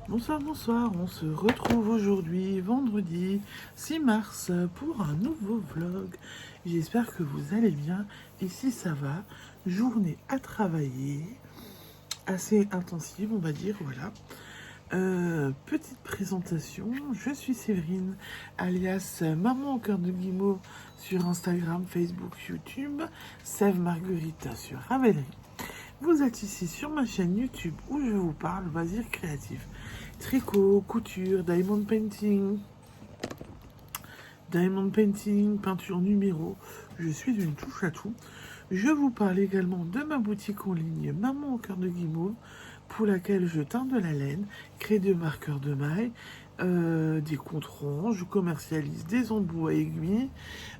Bonsoir, bonsoir, on se retrouve aujourd'hui, vendredi 6 mars, pour un nouveau vlog. J'espère que vous allez bien. Ici ça va, journée à travailler, assez intensive on va dire, voilà. Petite présentation, je suis Séverine, alias Maman au cœur de Guimauve sur Instagram, Facebook, YouTube, Sève Marguerite sur Ravelry. Vous êtes ici sur ma chaîne YouTube où je vous parle loisirs créatifs. Tricot, couture, diamond painting, peinture numéro. Je suis une touche à tout. Je vous parle également de ma boutique en ligne Maman au cœur de Guimauve, pour laquelle je teins de la laine, crée de marqueurs de mailles, des comptes-ronds, je commercialise des embouts à aiguilles,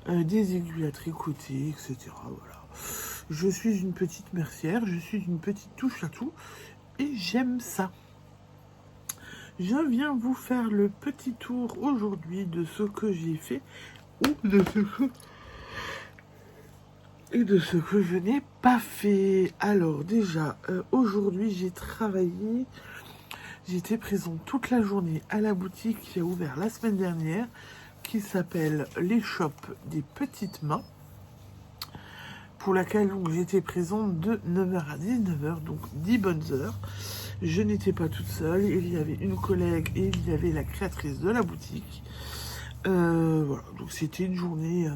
des aiguilles à tricoter, etc. Voilà. Je suis une petite mercière, je suis une petite touche à tout et j'aime ça. Je viens vous faire le petit tour aujourd'hui de ce que j'ai fait ou de ce que je n'ai pas fait. Alors déjà, aujourd'hui j'ai travaillé, j'étais présente toute la journée à la boutique qui a ouvert la semaine dernière, qui s'appelle l'échoppe des petites mains, pour laquelle j'étais présente de 9h à 19h, donc 10 bonnes heures. Je n'étais pas toute seule, il y avait une collègue et il y avait la créatrice de la boutique. Voilà, donc c'était une journée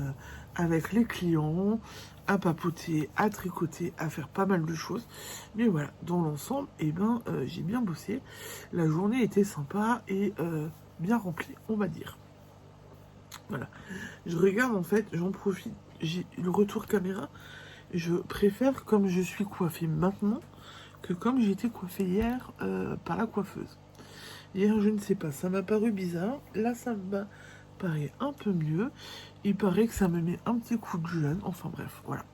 avec les clients, à papoter, à tricoter, à faire pas mal de choses. Mais voilà, dans l'ensemble, j'ai bien bossé. La journée était sympa et bien remplie, on va dire. Voilà, je regarde en fait, j'en profite, j'ai le retour caméra. Je préfère comme je suis coiffée maintenant que comme j'étais coiffée hier par la coiffeuse. Hier, je ne sais pas, ça m'a paru bizarre. Là, ça me paraît un peu mieux. Il paraît que ça me met un petit coup de jeune. Enfin bref, voilà.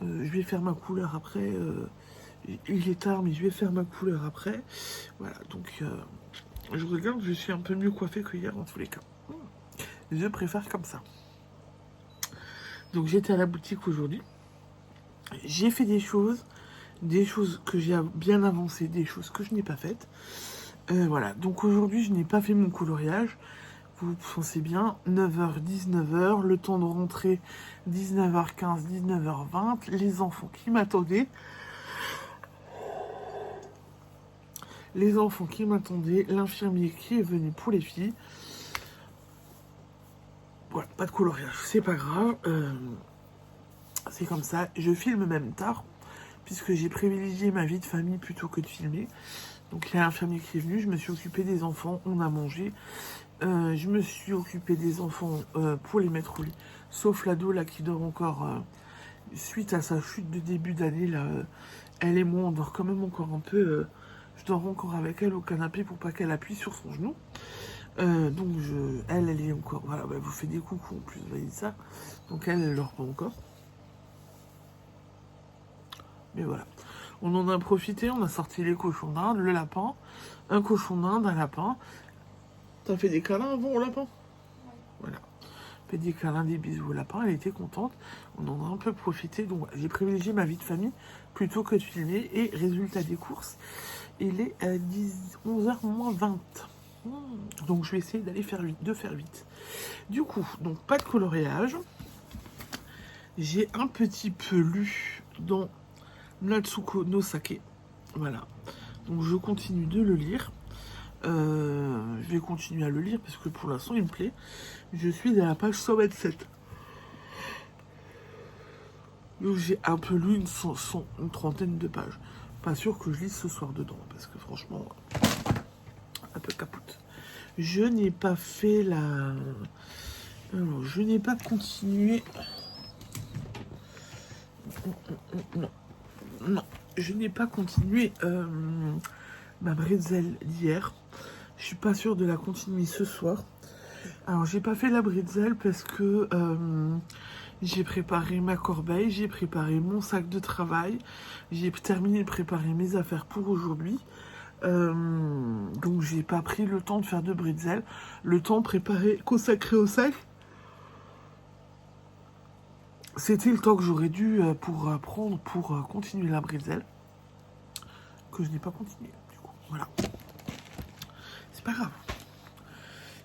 Je vais faire ma couleur après. Il est tard, mais je vais faire ma couleur après. Voilà, donc je regarde, je suis un peu mieux coiffée que hier en tous les cas. Je préfère comme ça. Donc j'étais à la boutique aujourd'hui. J'ai fait des choses que j'ai bien avancées, des choses que je n'ai pas faites. Voilà, donc aujourd'hui je n'ai pas fait mon coloriage. Vous pensez bien, 9h, 19h, le temps de rentrer 19h15, 19h20, les enfants qui m'attendaient. L'infirmier qui est venu pour les filles. Voilà, pas de coloriage, c'est pas grave. C'est comme ça, je filme même tard, puisque j'ai privilégié ma vie de famille plutôt que de filmer. Donc il y a l'infirmier qui est venu, je me suis occupée des enfants, on a mangé. Je me suis occupée des enfants pour les mettre au lit, sauf l'ado là qui dort encore suite à sa chute de début d'année. Là, elle et moi on dort quand même encore un peu. Je dors encore avec elle au canapé pour pas qu'elle appuie sur son genou. Donc elle est encore. Voilà, bah, vous fait des coucous en plus, vous voyez ça. Donc elle dort pas encore. Mais voilà. On en a profité, on a sorti les cochons d'Inde, le lapin, un cochon d'Inde, un lapin. T'as fait des câlins avant au lapin? Voilà. Fait des câlins, des bisous au lapin, elle était contente. On en a un peu profité, donc j'ai privilégié ma vie de famille plutôt que de filmer. Et résultat des courses, il est à 11h moins 20. Donc je vais essayer d'aller faire vite, de faire vite. Du coup, donc pas de coloriage. J'ai un petit peu lu dans Natsuko no Sake. Voilà. Donc je continue de le lire. Je vais continuer à le lire parce que pour l'instant il me plaît. Je suis à la page 127. Donc j'ai un peu lu une trentaine de pages. Pas sûr que je lise ce soir dedans parce que franchement, un peu capote. Je n'ai pas fait la... Alors, je n'ai pas continué... Non, je n'ai pas continué ma bretzel d'hier. Je suis pas sûre de la continuer ce soir. Alors, j'ai pas fait la bretzel parce que j'ai préparé ma corbeille, j'ai préparé mon sac de travail, j'ai terminé de préparer mes affaires pour aujourd'hui. Donc, j'ai pas pris le temps de faire de bretzel. Le temps préparé, consacré au sac, c'était le temps que j'aurais dû prendre pour continuer la bretzel, que je n'ai pas continué. Du coup, voilà. c'est pas grave.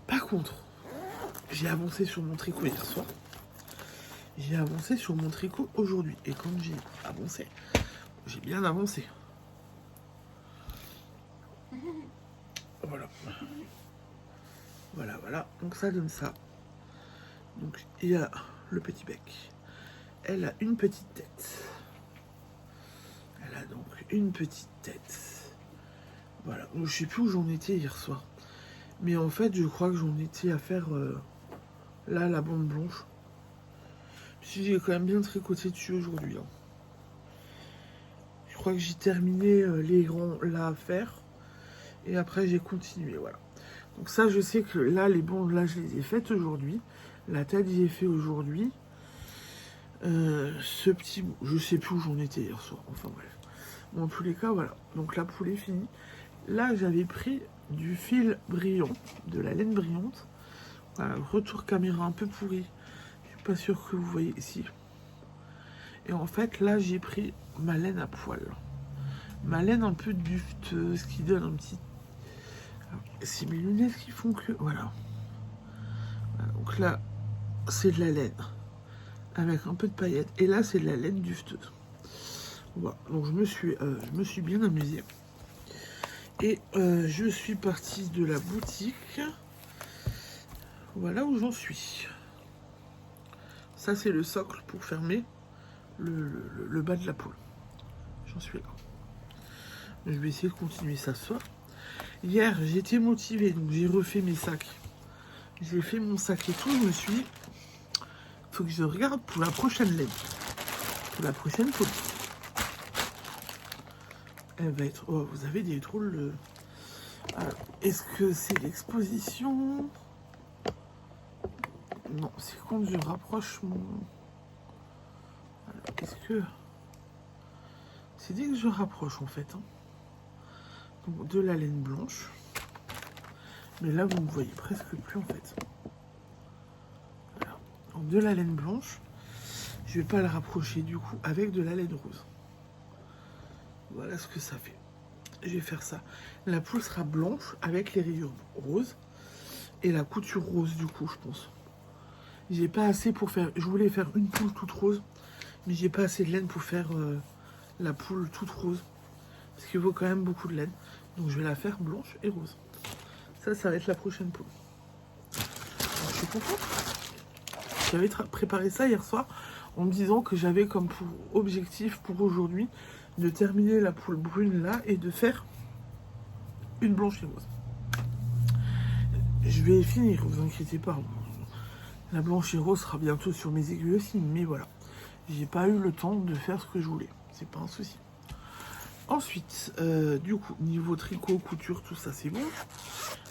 Par contre, j'ai avancé sur mon tricot hier soir. J'ai avancé sur mon tricot aujourd'hui. Et quand j'ai avancé, j'ai bien avancé. Voilà. Voilà, voilà. Donc ça donne ça. Donc il y a le petit bec. Elle a une petite tête. Elle a donc une petite tête. Voilà. Donc, je sais plus où j'en étais hier soir. Mais en fait, je crois que j'en étais à faire là la bande blanche. Si j'ai quand même bien tricoté dessus aujourd'hui. Hein. Je crois que j'ai terminé les grands là à faire. Et après, j'ai continué. Voilà. Donc ça, je sais que là, les bandes, là, je les ai faites aujourd'hui. La tête, j'y ai fait aujourd'hui. Ce petit bout, je sais plus où j'en étais hier soir. Enfin bref. Bon, en tous les cas, voilà. Donc la poule est finie. Là, j'avais pris du fil brillant, de la laine brillante. Voilà, retour caméra un peu pourri. Je suis pas sûr que vous voyez ici. Et en fait, là, j'ai pris ma laine à poil. Ma laine un peu dufteuse, qui donne un petit... C'est mes lunettes qui font que... Voilà. Donc là, c'est de la laine. Avec un peu de paillettes. Et là, c'est de la laine dufteuse. Voilà. Donc, je me suis bien amusée. Et je suis partie de la boutique. Voilà où j'en suis. Ça, c'est le socle pour fermer le bas de la poule. J'en suis là. Je vais essayer de continuer ça ce soir. Hier, j'étais motivée, donc j'ai refait mes sacs. J'ai fait mon sac et tout. Je me suis dit, faut que je regarde pour la prochaine laine. Pour la prochaine poule. Elle va être... Oh, vous avez des drôles de... Est-ce que c'est l'exposition? Non, c'est quand je rapproche mon... Est-ce que... C'est dès que je rapproche, en fait. Hein. Donc, de la laine blanche. Mais là, vous ne voyez presque plus, en fait. Voilà. Donc, de la laine blanche. Je vais pas le rapprocher, du coup, avec de la laine rose. Voilà ce que ça fait. Je vais faire ça. La poule sera blanche avec les rayures roses. Et la couture rose, du coup, je pense. J'ai pas assez pour faire... Je voulais faire une poule toute rose. Mais j'ai pas assez de laine pour faire la poule toute rose. Parce qu'il faut quand même beaucoup de laine. Donc je vais la faire blanche et rose. Ça va être la prochaine poule. Alors, je suis contente. J'avais préparé ça hier soir en me disant que j'avais comme pour objectif pour aujourd'hui de terminer la poule brune là et de faire une blanche et rose. Je vais finir, vous inquiétez pas. La blanche et rose sera bientôt sur mes aiguilles aussi, mais voilà. J'ai pas eu le temps de faire ce que je voulais. C'est pas un souci. Ensuite, du coup, niveau tricot, couture, tout ça, c'est bon.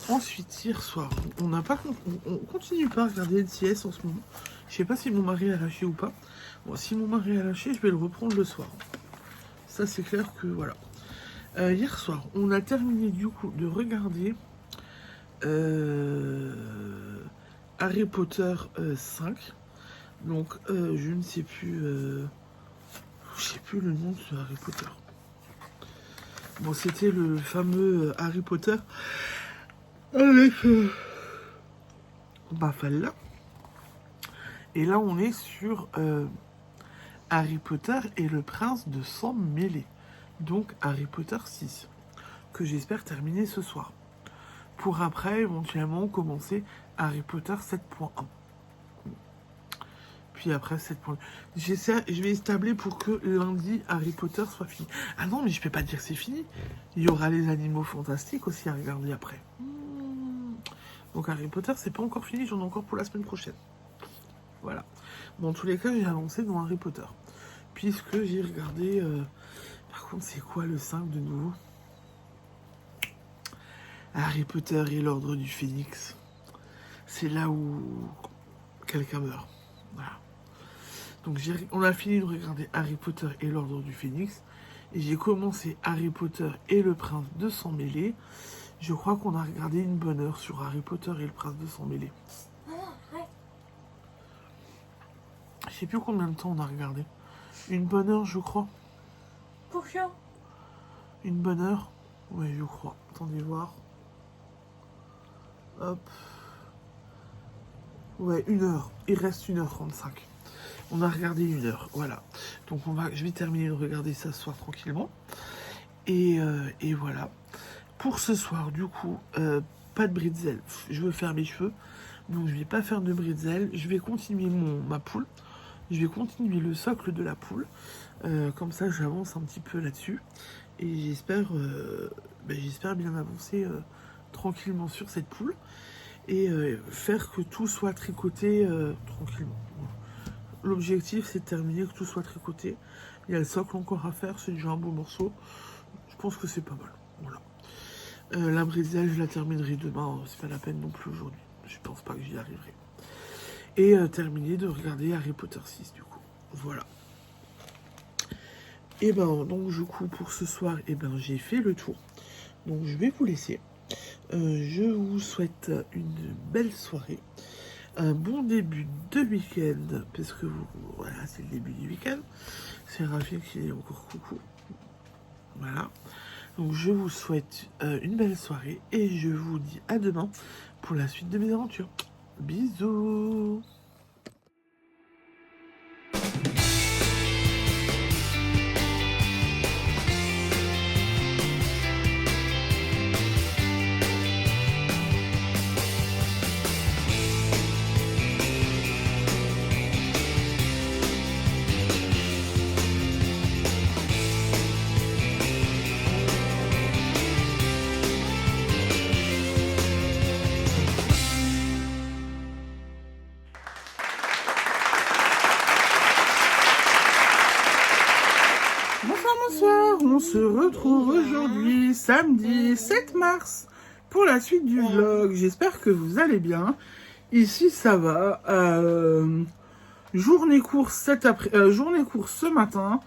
Ensuite, hier soir, on continue pas à regarder NCS en ce moment. Je sais pas si mon mari a lâché ou pas. Bon, si mon mari a lâché, je vais le reprendre le soir. Ça, c'est clair que voilà. Hier soir, on a terminé du coup de regarder Harry Potter 5. Donc, je ne sais plus... je sais plus le nom de ce Harry Potter. Bon, c'était le fameux Harry Potter avec Bafalla. Et là, on est sur Harry Potter et le prince de sang mêlé. Donc, Harry Potter 6, que j'espère terminer ce soir. Pour après, éventuellement, commencer Harry Potter 7.1. Puis après 7.2. Je vais établir pour que lundi, Harry Potter soit fini. Ah non, mais je peux pas dire que c'est fini. Il y aura les animaux fantastiques aussi à regarder après. Donc Harry Potter, c'est pas encore fini, j'en ai encore pour la semaine prochaine. Voilà. Dans tous les cas, j'ai avancé dans Harry Potter. Puisque j'ai regardé... Par contre, c'est quoi le 5 de nouveau? Harry Potter et l'ordre du Phénix. C'est là où quelqu'un meurt. Voilà. Donc on a fini de regarder Harry Potter et l'ordre du Phénix. Et j'ai commencé Harry Potter et le prince de sang mêlé. Je crois qu'on a regardé une bonne heure sur Harry Potter et le prince de sang mêlé. Je sais plus combien de temps on a regardé. Une bonne heure, je crois. Pourquoi? Une bonne heure? Oui, je crois. Attendez voir. Hop. Ouais, 1 heure. Il reste 1h35. On a regardé 1 heure, voilà. Donc je vais terminer de regarder ça ce soir tranquillement. Et voilà. Pour ce soir, du coup, pas de bretzel. Je veux faire mes cheveux. Donc je vais pas faire de bretzel. Je vais continuer ma poule. Je vais continuer le socle de la poule. Comme ça, j'avance un petit peu là-dessus. Et j'espère bien avancer tranquillement sur cette poule. Et faire que tout soit tricoté tranquillement. L'objectif, c'est de terminer, que tout soit tricoté. Il y a le socle encore à faire, c'est déjà un beau morceau. Je pense que c'est pas mal. Voilà. La bretzel, je la terminerai demain. C'est pas la peine non plus aujourd'hui. Je pense pas que j'y arriverai. Et terminer de regarder Harry Potter 6, du coup. Voilà. Et donc du coup, pour ce soir, j'ai fait le tour. Donc je vais vous laisser. Je vous souhaite une belle soirée, un bon début de week-end, parce que voilà, c'est le début du week-end. C'est Raphaël qui est encore coucou. Voilà. Donc je vous souhaite une belle soirée et je vous dis à demain pour la suite de mes aventures. Bisous. Bonsoir, on se retrouve aujourd'hui, samedi 7 mars, pour la suite du vlog. J'espère que vous allez bien. Ici, ça va. Journée course ce matin,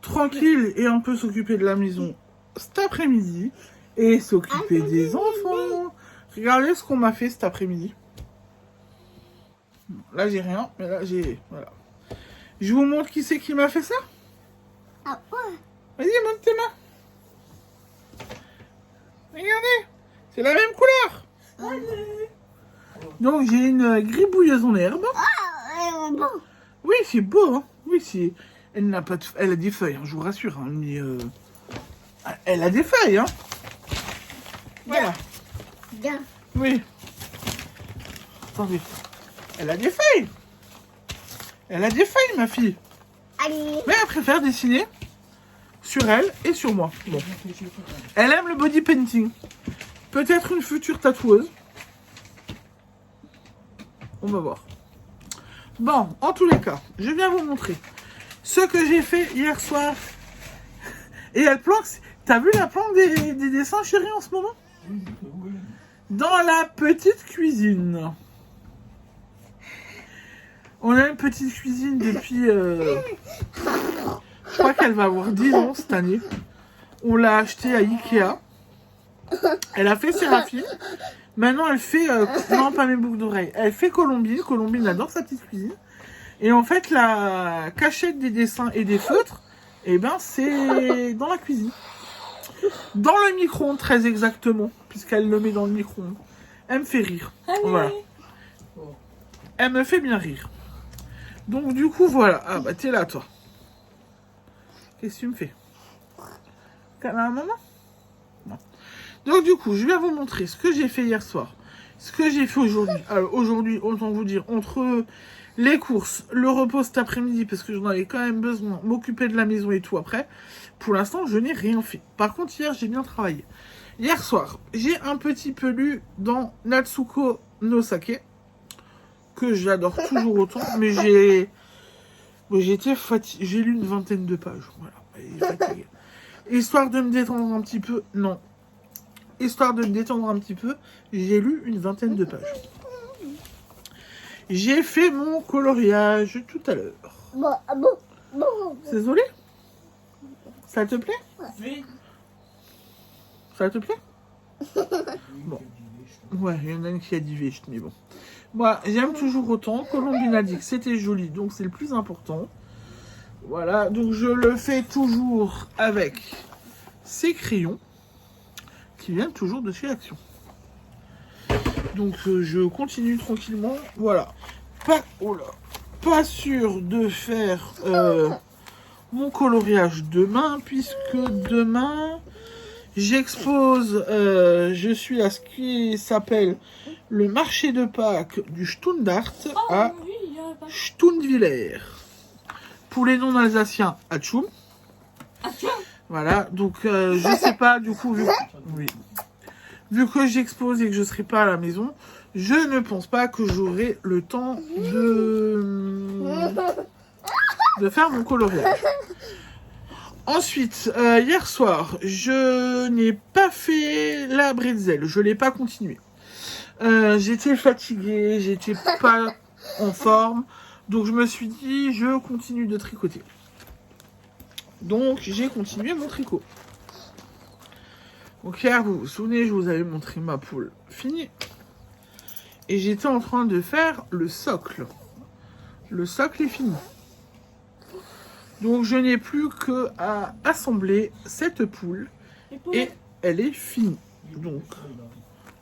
tranquille et un peu s'occuper de la maison cet après-midi et s'occuper des enfants. Regardez ce qu'on m'a fait cet après-midi. Là, j'ai rien, mais là, voilà. Je vous montre qui c'est qui m'a fait ça. Ah ouais. Vas-y, monte tes mains. Regardez, c'est la même couleur. Allez. Donc j'ai une gribouilleuse en herbe. Ah, bon. Oui, c'est beau, hein. Oui, c'est. Elle n'a pas elle a des feuilles, hein, je vous rassure. Hein, mais elle a des feuilles, hein. Voilà. Bien. Oui. Attendez. Elle a des feuilles. Elle a des feuilles, ma fille. Allez. Mais elle préfère dessiner sur elle et sur moi. Bon. Elle aime le body painting. Peut-être une future tatoueuse. On va voir. Bon, en tous les cas, je viens vous montrer ce que j'ai fait hier soir. Et elle planque. T'as vu la planque des dessins, chérie, en ce moment? Dans la petite cuisine. On a une petite cuisine depuis... je crois qu'elle va avoir 10 ans cette année. On l'a achetée à Ikea. Elle a fait Séraphine. Maintenant, elle fait... non, pas mes boucles d'oreilles. Elle fait Colombine. Colombine adore sa petite cuisine. Et en fait, la cachette des dessins et des feutres, c'est dans la cuisine. Dans le micro-ondes, très exactement. Puisqu'elle le met dans le micro-ondes. Elle me fait rire. Voilà. Elle me fait bien rire. Donc, du coup, voilà. Ah, bah, t'es là, toi. Qu'est-ce que tu me fais? Câlin à maman? Non. Donc, du coup, je vais vous montrer ce que j'ai fait hier soir. Ce que j'ai fait aujourd'hui. Alors, aujourd'hui, autant vous dire, entre les courses, le repos cet après-midi, parce que j'en avais quand même besoin, m'occuper de la maison et tout après, pour l'instant, je n'ai rien fait. Par contre, hier, j'ai bien travaillé. Hier soir, j'ai un petit peu lu dans Natsuko no Sake, que j'adore toujours autant, mais j'étais fatiguée. J'ai lu une 20aine de pages, voilà. Histoire de me détendre un petit peu, non. Histoire de me détendre un petit peu, j'ai lu une 20aine de pages. J'ai fait mon coloriage tout à l'heure. Bon. Désolé? Ça te plaît? Oui. Ça te plaît? Bon. Ouais, il y en a une qui a dit vite, mais bon. Moi, j'aime toujours autant. Colombine a dit que c'était joli, donc c'est le plus important. Voilà, donc je le fais toujours avec ces crayons qui viennent toujours de chez Action. Donc je continue tranquillement. Voilà. Pas sûr de faire mon coloriage demain, puisque demain j'expose, je suis à ce qui s'appelle le marché de Pâques du Stundart à Stundviller. Pour les non-alsaciens, Atchoum. Voilà, donc je sais pas, du coup, vu que j'expose et que je ne serai pas à la maison, je ne pense pas que j'aurai le temps de faire mon coloriage. Ensuite, hier soir, je n'ai pas fait la bretzel, je ne l'ai pas continué. J'étais fatiguée, j'étais pas en forme, donc je me suis dit, je continue de tricoter. Donc j'ai continué mon tricot. Donc hier, vous vous souvenez, je vous avais montré ma poule finie. Et j'étais en train de faire le socle. Le socle est fini. Donc je n'ai plus qu'à assembler cette poule. Et elle est finie.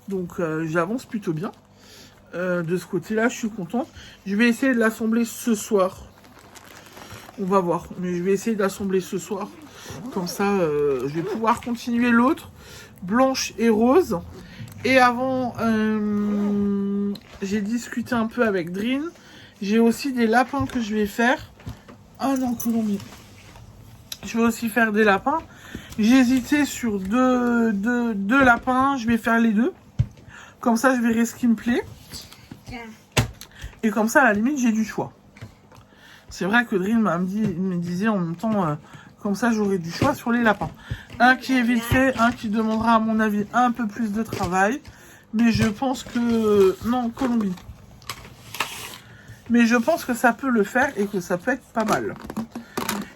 Donc j'avance plutôt bien. De ce côté-là, je suis contente. Je vais essayer de l'assembler ce soir. On va voir. Mais je vais essayer d'assembler ce soir. Comme ça, je vais pouvoir continuer l'autre. Blanche et rose. Et avant, j'ai discuté un peu avec Drin. J'ai aussi des lapins que je vais faire. Ah non, Colombie. Je vais aussi faire des lapins. J'ai hésité sur deux lapins. Je vais faire les deux. Comme ça, je verrai ce qui me plaît. Et comme ça, à la limite, j'ai du choix. C'est vrai que Drin me disait en même temps, comme ça, j'aurai du choix sur les lapins. Un qui est vite fait, un qui demandera, à mon avis, un peu plus de travail. Mais je pense que... Non, Colombie. Mais je pense que ça peut le faire et que ça peut être pas mal.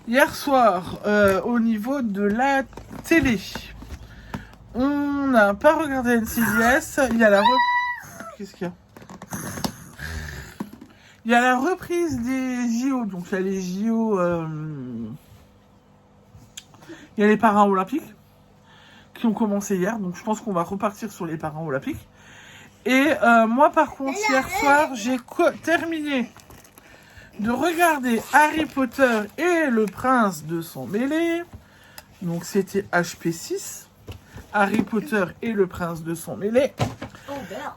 Hier soir, au niveau de la télé, on n'a pas regardé NCIS. Il y a la... Qu'est-ce qu'il y a ? Il y a la reprise des JO. Donc, il y a les JO... Il y a les Paralympiques qui ont commencé hier. Donc, je pense qu'on va repartir sur les Paralympiques. Et moi, par contre, hier soir, j'ai terminé de regarder Harry Potter et le prince de sang mêlé. Donc, c'était HP6. Harry Potter et le prince de sang mêlé.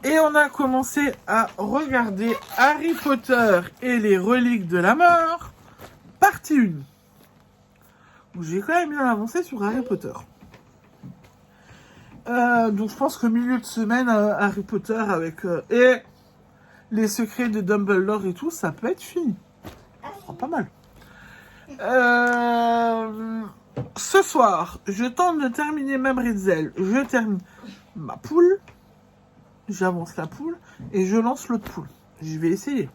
Et on a commencé à regarder Harry Potter et les reliques de la mort, partie 1. Donc, j'ai quand même bien avancé sur Harry Potter. Donc je pense qu'au milieu de semaine, Harry Potter avec et les secrets de Dumbledore et tout, ça peut être fini. Oh, pas mal. Ce soir, je tente de terminer ma bretzel. Je termine ma poule. J'avance la poule et je lance l'autre poule. Je vais essayer.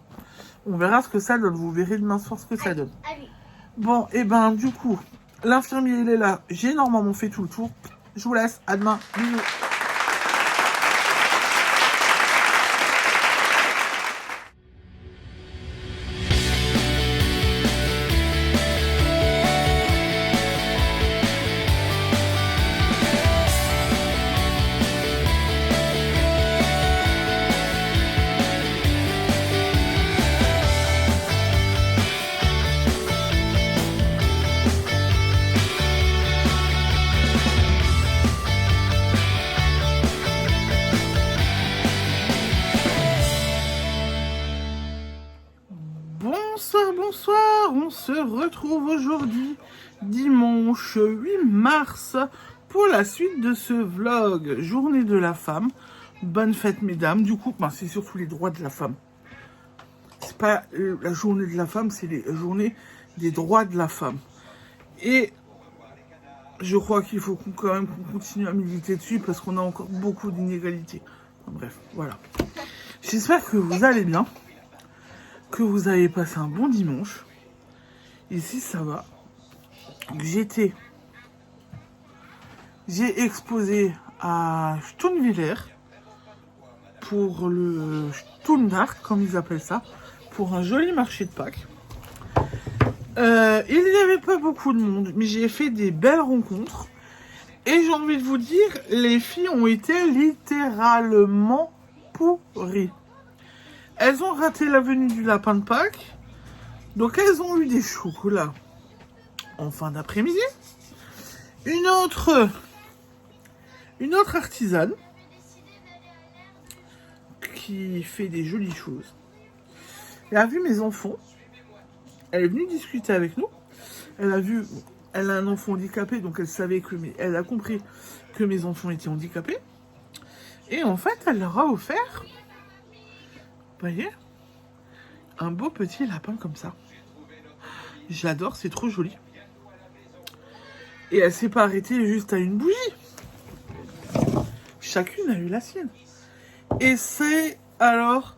On verra ce que ça donne. Vous verrez demain soir ce que ça donne. Bon, et ben du coup, l'infirmier il est là. J'ai normalement fait tout le tour. Je vous laisse. À demain. Bisous. Bonsoir, on se retrouve aujourd'hui, dimanche 8 mars, pour la suite de ce vlog, journée de la femme. Bonne fête mesdames, du coup, c'est surtout les droits de la femme. C'est pas la journée de la femme, c'est les journées des droits de la femme. Et je crois qu'il faut quand même qu'on continue à militer dessus, parce qu'on a encore beaucoup d'inégalités. Bref, voilà. J'espère que vous allez bien. Que vous avez passé un bon dimanche. Ici ça va. J'ai exposé à Stundviller pour le Stundart, comme ils appellent ça, pour un joli marché de Pâques. Il n'y avait pas beaucoup de monde, mais j'ai fait des belles rencontres. Et j'ai envie de vous dire, les filles ont été littéralement pourri. Elles ont raté la venue du lapin de Pâques. Donc elles ont eu des chocolats en fin d'après-midi. Une autre artisane qui fait des jolies choses. Elle a vu mes enfants. Elle est venue discuter avec nous. Elle a un enfant handicapé, donc elle a compris que mes enfants étaient handicapés. Et en fait, elle leur a offert, vous voyez, un beau petit lapin comme ça. J'adore, c'est trop joli. Et elle s'est pas arrêtée juste à une bougie. Chacune a eu la sienne. Et c'est, alors,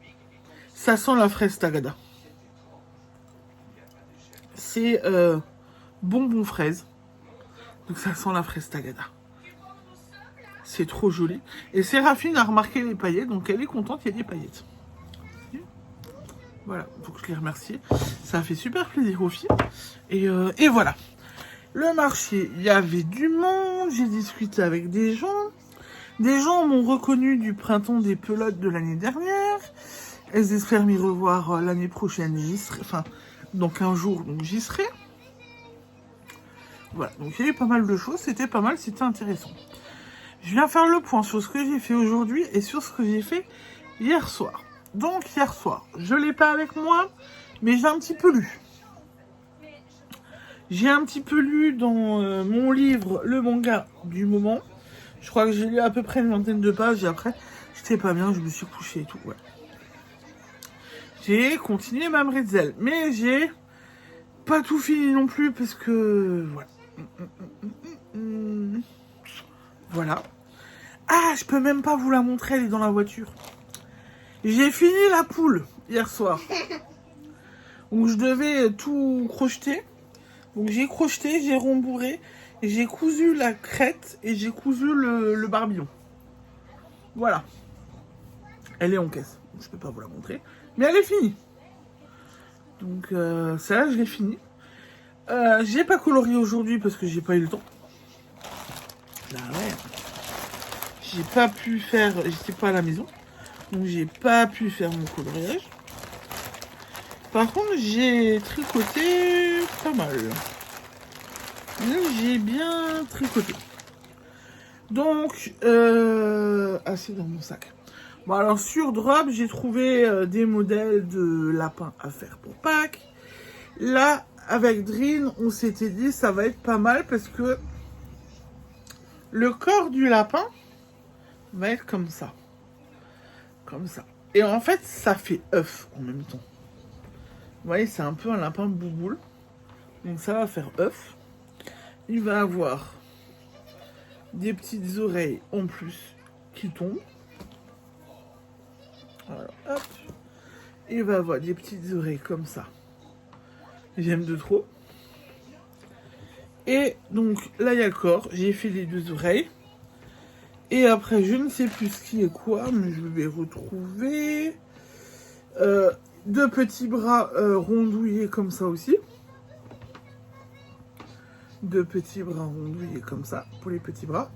ça sent la fraise tagada. C'est bonbon fraise. Donc ça sent la fraise tagada. C'est trop joli. Et Séraphine a remarqué les paillettes, donc elle est contente, il y a des paillettes. Voilà, donc je les remercie. Ça a fait super plaisir aux filles. Et voilà. Le marché, il y avait du monde. J'ai discuté avec des gens. Des gens m'ont reconnu du printemps des pelotes de l'année dernière. Elles espèrent m'y revoir l'année prochaine. J'y serai, enfin, dans 15 jours, donc j'y serai. Voilà, donc il y a eu pas mal de choses. C'était pas mal, c'était intéressant. Je viens faire le point sur ce que j'ai fait aujourd'hui et sur ce que j'ai fait hier soir. Donc hier soir, je ne l'ai pas avec moi, mais j'ai un petit peu lu. J'ai un petit peu lu dans mon livre, le manga du moment. Je crois que j'ai lu à peu près une vingtaine de pages et après, j'étais pas bien, je me suis couchée et tout. Ouais. J'ai continué ma bretzel, mais j'ai pas tout fini non plus parce que... Voilà. Voilà. Ah, je peux même pas vous la montrer, elle est dans la voiture. J'ai fini la poule hier soir. Donc je devais tout crocheter. Donc j'ai crocheté, j'ai rembourré, et j'ai cousu la crête et j'ai cousu le barbillon. Voilà. Elle est en caisse. Je peux pas vous la montrer. Mais elle est finie. Donc celle-là, je l'ai finie. J'ai pas colorié aujourd'hui parce que j'ai pas eu le temps. Là, ouais. J'ai pas pu faire... J'étais pas à la maison. Donc j'ai pas pu faire mon coloriage. Par contre, j'ai tricoté pas mal. J'ai bien tricoté. Donc, c'est dans mon sac. Bon, alors sur Drop, j'ai trouvé des modèles de lapins à faire pour Pâques. Là, avec Drin, on s'était dit ça va être pas mal parce que le corps du lapin va être comme ça. Comme ça. Et en fait, ça fait œuf en même temps. Vous voyez, c'est un peu un lapin bouboule. Donc ça va faire œuf. Il va avoir des petites oreilles en plus qui tombent. Voilà, hop. Il va avoir des petites oreilles comme ça. J'aime de trop. Et donc là, il y a le corps. J'ai fait les deux oreilles. Et après, je ne sais plus ce qui est quoi, mais je vais retrouver deux petits bras rondouillés comme ça aussi. Deux petits bras rondouillés comme ça pour les petits bras.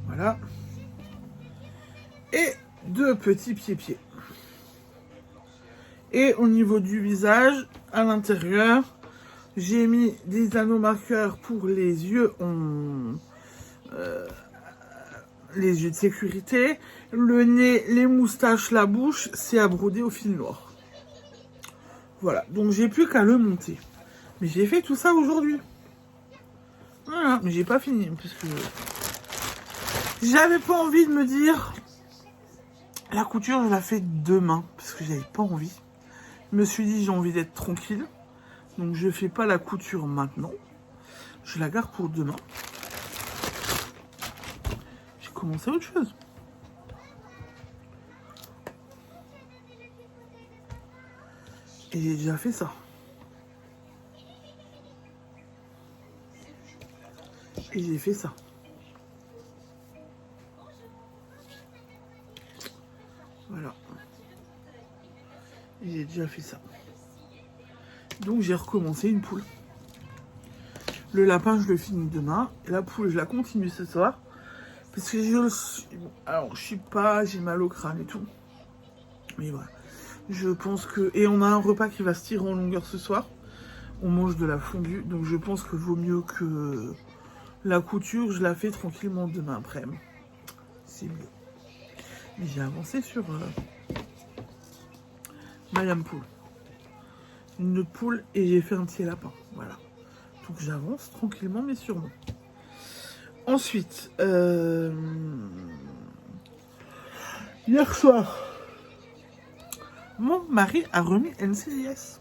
Voilà. Et deux petits pieds-pieds. Et au niveau du visage, à l'intérieur, j'ai mis des anneaux marqueurs pour les yeux les yeux de sécurité. Le nez, les moustaches, la bouche, c'est à broder au fil noir. Voilà, donc j'ai plus qu'à le monter. Mais j'ai fait tout ça aujourd'hui. Voilà, mais j'ai pas fini parce que j'avais pas envie de me dire la couture je la fais demain parce que j'avais pas envie. Je me suis dit j'ai envie d'être tranquille. Donc je fais pas la couture maintenant. Je la garde pour demain. J'ai commencé autre chose. Et j'ai déjà fait ça. Et j'ai fait ça. Voilà. Et j'ai déjà fait ça. Donc j'ai recommencé une poule. Le lapin, je le finis demain. Et la poule, je la continue ce soir. Parce que alors, je suis pas... J'ai mal au crâne et tout. Mais voilà. Je pense que... Et on a un repas qui va se tirer en longueur ce soir. On mange de la fondue. Donc je pense que vaut mieux que la couture, je la fais tranquillement demain après-midi. C'est mieux. Mais j'ai avancé sur ma lame poule. Une poule et j'ai fait un petit lapin. Voilà. Donc j'avance tranquillement mais sûrement. Ensuite, hier soir, mon mari a remis NCIS.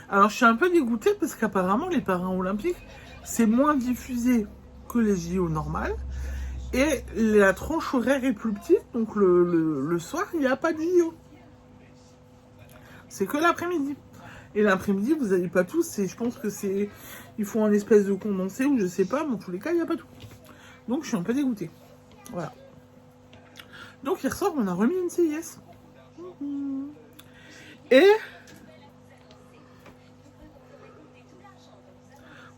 Alors je suis un peu dégoûtée parce qu'apparemment les parrains olympiques, c'est moins diffusé que les JO normales. Et la tranche horaire est plus petite, donc le soir, il n'y a pas de JO. C'est que l'après-midi. Et l'après-midi, vous n'avez pas tous, et je pense que c'est... Ils font un espèce de condensé, ou je sais pas, mais en tous les cas, il n'y a pas tout. Donc je suis un peu dégoûtée. Voilà. Donc hier soir, on a remis une CIS. Et...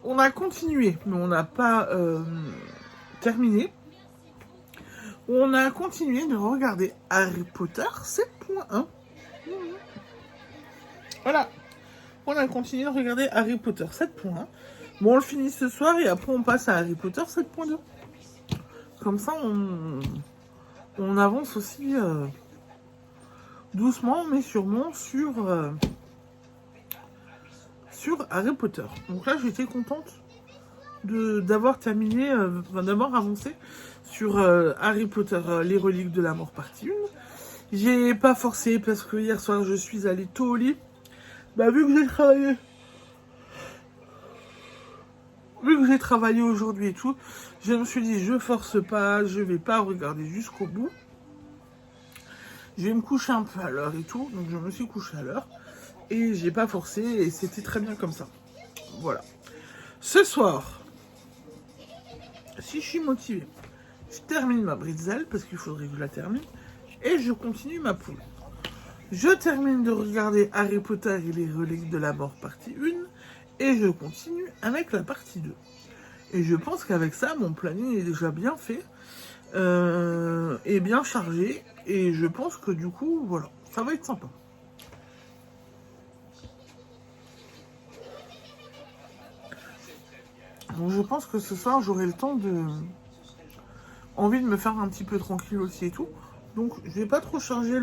on a continué, mais on n'a pas terminé. On a continué de regarder Harry Potter 7.1. Voilà. On a continué de regarder Harry Potter 7.1. Bon, on le finit ce soir et après on passe à Harry Potter 7.2. Comme ça, on avance aussi doucement, mais sûrement sur Harry Potter. Donc là, j'étais contente d'avoir terminé, d'avoir avancé sur Harry Potter, les reliques de la mort partie 1. J'ai pas forcé parce que hier soir, je suis allée tôt au lit. Bah, vu que j'ai travaillé aujourd'hui et tout, je me suis dit, je force pas, je vais pas regarder jusqu'au bout. Je vais me coucher un peu à l'heure et tout, donc je me suis couchée à l'heure. Et j'ai pas forcé et c'était très bien comme ça. Voilà. Ce soir, si je suis motivée, je termine ma bretzel parce qu'il faudrait que je la termine. Et je continue ma poule. Je termine de regarder Harry Potter et les reliques de la mort partie 1. Et je continue avec la partie 2. Et je pense qu'avec ça, mon planning est déjà bien fait. Et bien chargé. Et je pense que du coup, voilà, ça va être sympa. Donc je pense que ce soir, j'aurai le temps de... envie de me faire un petit peu tranquille aussi et tout. Donc je vais pas trop charger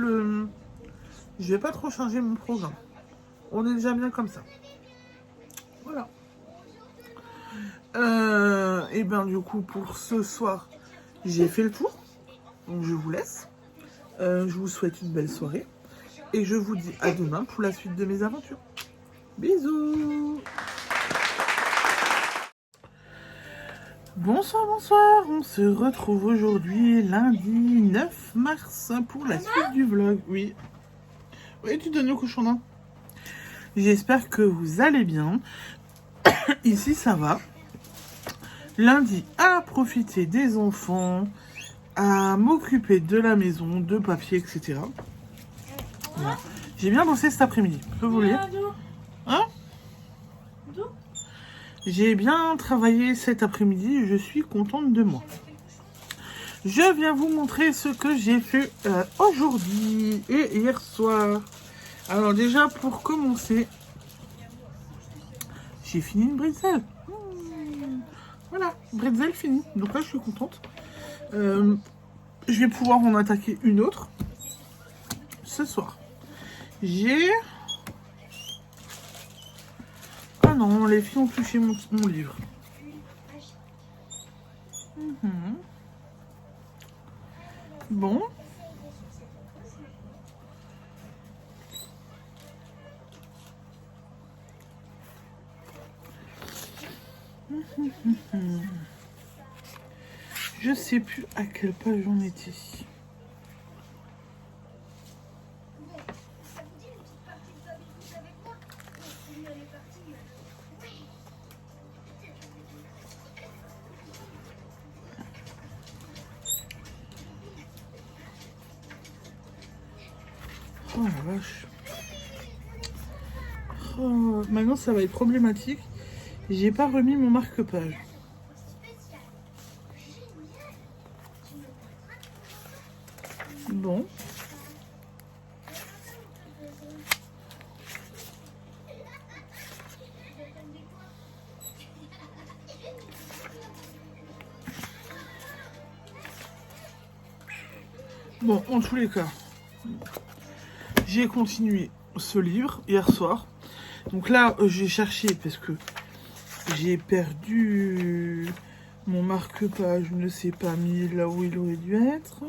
je vais pas trop charger mon programme. On est déjà bien comme ça. Voilà. Et bien du coup pour ce soir, j'ai fait le tour. Donc je vous laisse. Je vous souhaite une belle soirée. Et je vous dis à demain pour la suite de mes aventures. Bisous. Bonsoir, bonsoir. On se retrouve aujourd'hui lundi 9 mars pour la suite du vlog. Oui. Oui, tu donnes le cochon d'Inde. J'espère que vous allez bien. Ici, ça va. Lundi, à profiter des enfants, à m'occuper de la maison, de papier, etc. Voilà. J'ai bien bossé cet après-midi. Je peux vous lire. Hein? J'ai bien travaillé cet après-midi. Je suis contente de moi. Je viens vous montrer ce que j'ai fait aujourd'hui et hier soir. Alors déjà, pour commencer, j'ai fini une bretzel. Voilà, bretzel fini. Donc là, je suis contente. Je vais pouvoir en attaquer une autre ce soir. J'ai... Ah non, les filles ont touché mon livre. Bon. Je sais plus à quelle page on était. Oh la vache. Oh, maintenant ça va être problématique. J'ai pas remis mon marque-page. Bon. Bon, en tous les cas, j'ai continué ce livre hier soir. Donc là, j'ai cherché parce que j'ai perdu mon marque-page, je ne sais pas mis là où il aurait dû être.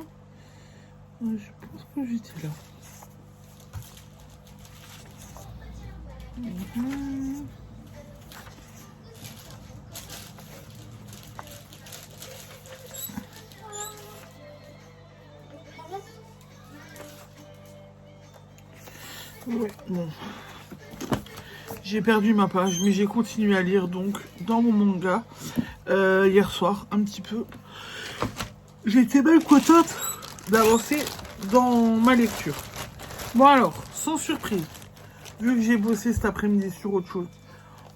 Je pense que j'étais là. Ouais, bon. J'ai perdu ma page, mais j'ai continué à lire donc dans mon manga hier soir un petit peu. J'étais même contente d'avancer dans ma lecture. Bon alors, sans surprise, vu que j'ai bossé cet après-midi sur autre chose,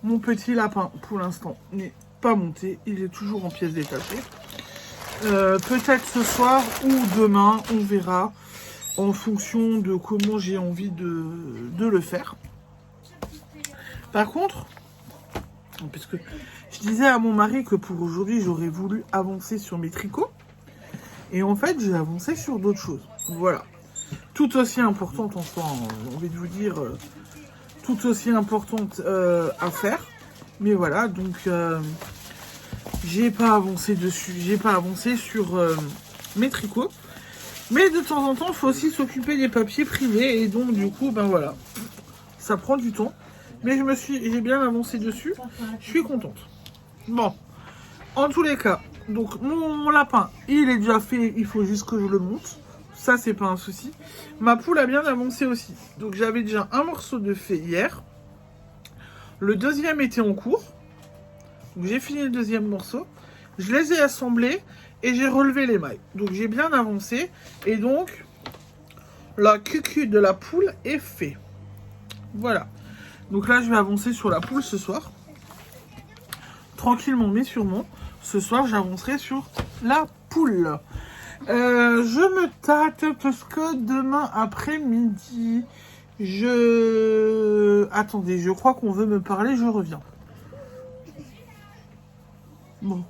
mon petit lapin pour l'instant n'est pas monté, il est toujours en pièces détachées. Peut-être ce soir ou demain, on verra en fonction de comment j'ai envie de le faire. Par contre, parce que je disais à mon mari que pour aujourd'hui, j'aurais voulu avancer sur mes tricots. Et en fait, j'ai avancé sur d'autres choses. Voilà. Tout aussi importante en soi, j'ai envie de vous dire, tout aussi importante à faire. Mais voilà, donc j'ai pas avancé dessus, j'ai pas avancé sur mes tricots. Mais de temps en temps, il faut aussi s'occuper des papiers privés. Et donc, du coup, ben voilà, ça prend du temps. Mais j'ai bien avancé dessus. Je suis contente. Bon, en tous les cas, donc mon lapin, il est déjà fait. Il faut juste que je le monte. Ça, c'est pas un souci. Ma poule a bien avancé aussi. Donc, j'avais déjà un morceau de fait hier. Le deuxième était en cours. Donc, j'ai fini le deuxième morceau. Je les ai assemblés et j'ai relevé les mailles. Donc, j'ai bien avancé. Et donc, la cucu de la poule est fait. Voilà. Donc là, je vais avancer sur la poule ce soir. Tranquillement, mais sûrement. Ce soir, j'avancerai sur la poule. Je me tâte parce que demain après-midi, Attendez, je crois qu'on veut me parler, je reviens. Bon.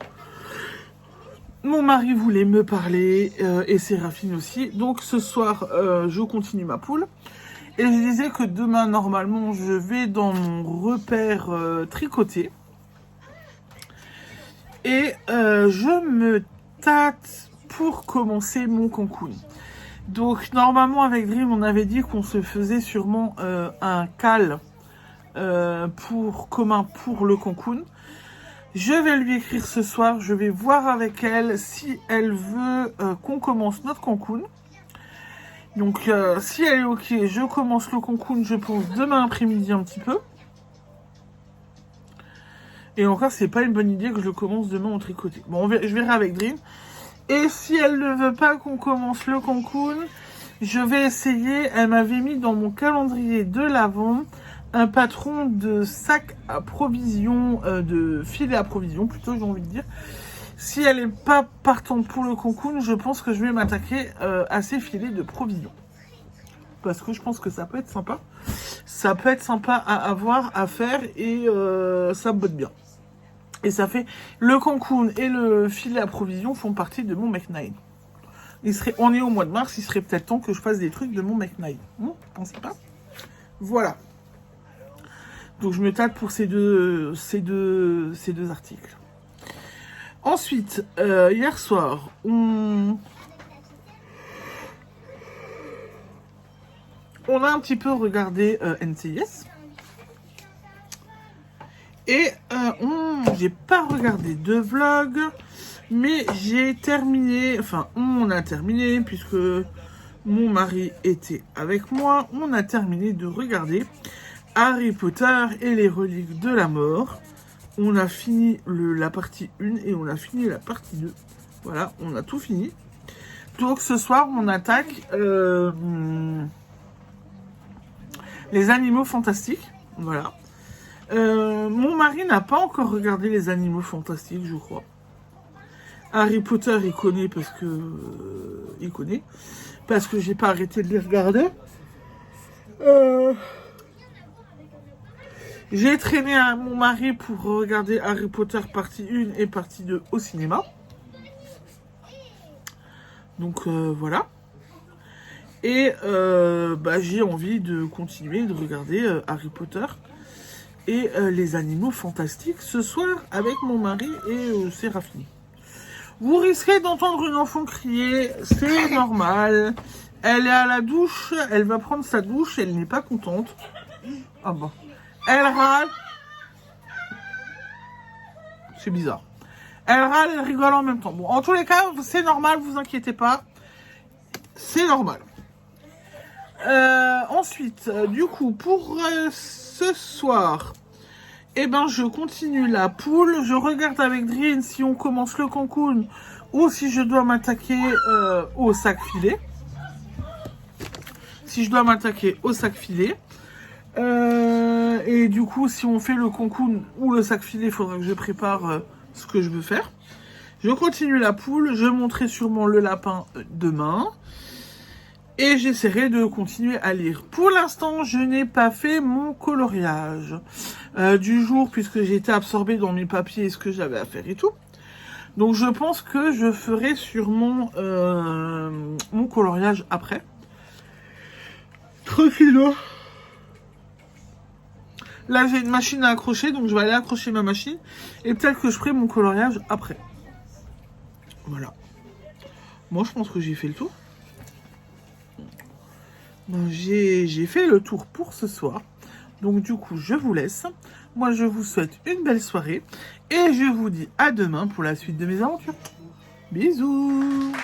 Mon mari voulait me parler et Séraphine aussi. Donc ce soir, je continue ma poule. Et je disais que demain, normalement, je vais dans mon repère tricoté. Et je me tâte pour commencer mon Cocoon. Donc, normalement, avec Dream, on avait dit qu'on se faisait sûrement un cal commun pour le Cocoon. Je vais lui écrire ce soir. Je vais voir avec elle si elle veut qu'on commence notre Cocoon. Donc, si elle est ok, je commence le Cocoon, je pense, demain après-midi un petit peu. Et encore, c'est pas une bonne idée que je le commence demain au tricoté. Bon, je verrai avec Dream. Et si elle ne veut pas qu'on commence le Cocoon, je vais essayer. Elle m'avait mis dans mon calendrier de l'Avent un patron de sac à provision, de filet à provision, plutôt, j'ai envie de dire. Si elle n'est pas partante pour le Cocoon, je pense que je vais m'attaquer à ces filets de provision. Parce que je pense que ça peut être sympa. Ça peut être sympa à avoir, à faire, et ça botte bien. Et ça fait... Le Cocoon et le filet à provision font partie de mon Make 9. On est au mois de mars, il serait peut-être temps que je fasse des trucs de mon Make 9. Vous pensez pas? Voilà. Donc je me tâte pour ces deux articles. Ensuite, hier soir, on a un petit peu regardé NCIS. Et j'ai pas regardé de vlog, mais j'ai terminé, enfin on a terminé puisque mon mari était avec moi, on a terminé de regarder Harry Potter et les reliques de la mort. On a fini la partie 1 et on a fini la partie 2. Voilà, on a tout fini. Donc ce soir, on attaque les animaux fantastiques. Voilà. Mon mari n'a pas encore regardé les animaux fantastiques, je crois. Harry Potter, il connaît parce que... il connaît. parce que j'ai pas arrêté de les regarder. J'ai traîné à mon mari pour regarder Harry Potter partie 1 et partie 2 au cinéma. Donc voilà. Et j'ai envie de continuer de regarder Harry Potter et les animaux fantastiques ce soir avec mon mari et Séraphine. Vous risquez d'entendre une enfant crier, c'est normal. Elle est à la douche, elle va prendre sa douche, elle n'est pas contente. Ah bon. Elle râle. C'est bizarre. Elle râle, elle rigole en même temps. Bon, en tous les cas, c'est normal, vous inquiétez pas. C'est normal. Ensuite, du coup, pour ce soir, je continue la poule. Je regarde avec Drin si on commence le Cancun ou si je dois m'attaquer au sac filet. Si je dois m'attaquer au sac filet. Et du coup, si on fait le Cancun ou le sac filet, il faudra que je prépare ce que je veux faire. Je continue la poule. Je monterai sûrement le lapin demain. Et j'essaierai de continuer à lire. Pour l'instant, je n'ai pas fait mon coloriage du jour, puisque j'étais absorbée dans mes papiers et ce que j'avais à faire et tout. Donc je pense que je ferai sûrement mon coloriage après. Tranquillement. Là, j'ai une machine à accrocher, donc je vais aller accrocher ma machine. Et peut-être que je ferai mon coloriage après. Voilà. Moi, je pense que j'ai fait le tour. J'ai fait le tour pour ce soir. Donc, du coup, je vous laisse. Moi, je vous souhaite une belle soirée. Et je vous dis à demain pour la suite de mes aventures. Bisous!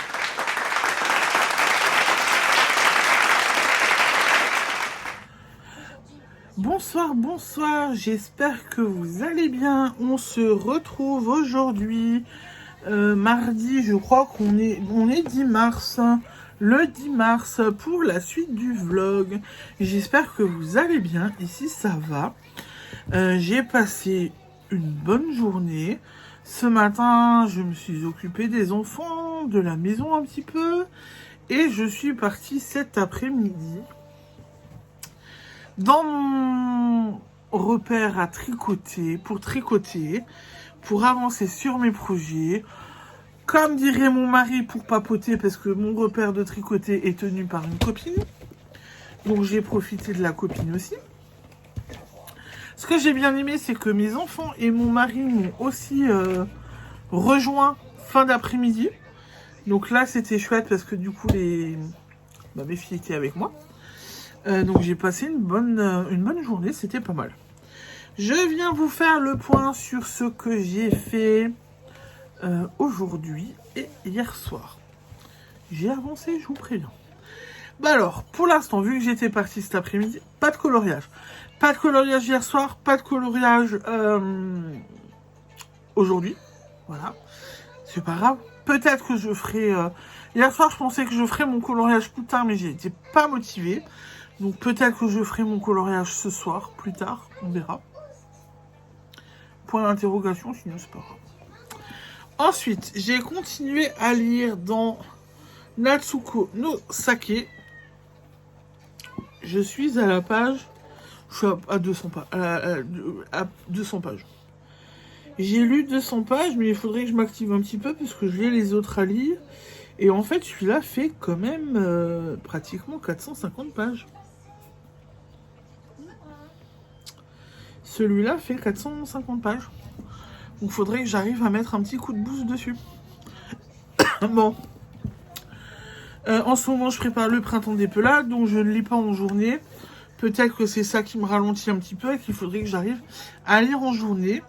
Bonsoir, bonsoir, j'espère que vous allez bien. On se retrouve aujourd'hui, mardi, je crois qu'on est 10 mars, le 10 mars pour la suite du vlog. J'espère que vous allez bien, ici ça va. J'ai passé une bonne journée. Ce matin, je me suis occupée des enfants, de la maison un petit peu, et je suis partie cet après-midi dans mon repère à tricoter, pour avancer sur mes projets. Comme dirait mon mari, pour papoter, parce que mon repère de tricoter est tenu par une copine. Donc j'ai profité de la copine aussi. Ce que j'ai bien aimé, c'est que mes enfants et mon mari m'ont aussi rejoint fin d'après-midi. Donc là, c'était chouette parce que du coup, mes filles étaient avec moi. Donc j'ai passé une bonne journée, c'était pas mal. Je viens vous faire le point sur ce que j'ai fait aujourd'hui et hier soir. J'ai avancé, je vous préviens. Alors, pour l'instant, vu que j'étais partie cet après-midi, pas de coloriage. Pas de coloriage hier soir, pas de coloriage aujourd'hui. Voilà, c'est pas grave. Peut-être que je ferai... Hier soir, je pensais que je ferais mon coloriage plus tard, mais j'ai été pas motivée. Donc peut-être que je ferai mon coloriage ce soir, plus tard, on verra. Point d'interrogation, sinon c'est pas grave. Ensuite, j'ai continué à lire dans Natsuko no Sake. Je suis à la page... Je suis à 200 pages. À 200 pages. J'ai lu 200 pages, mais il faudrait que je m'active un petit peu, parce que j'ai les autres à lire. Et en fait, celui-là fait quand même pratiquement 450 pages. Celui-là fait 450 pages. Donc, il faudrait que j'arrive à mettre un petit coup de boost dessus. Bon. En ce moment, je prépare le printemps des pelades, donc je ne lis pas en journée. Peut-être que c'est ça qui me ralentit un petit peu et qu'il faudrait que j'arrive à lire en journée.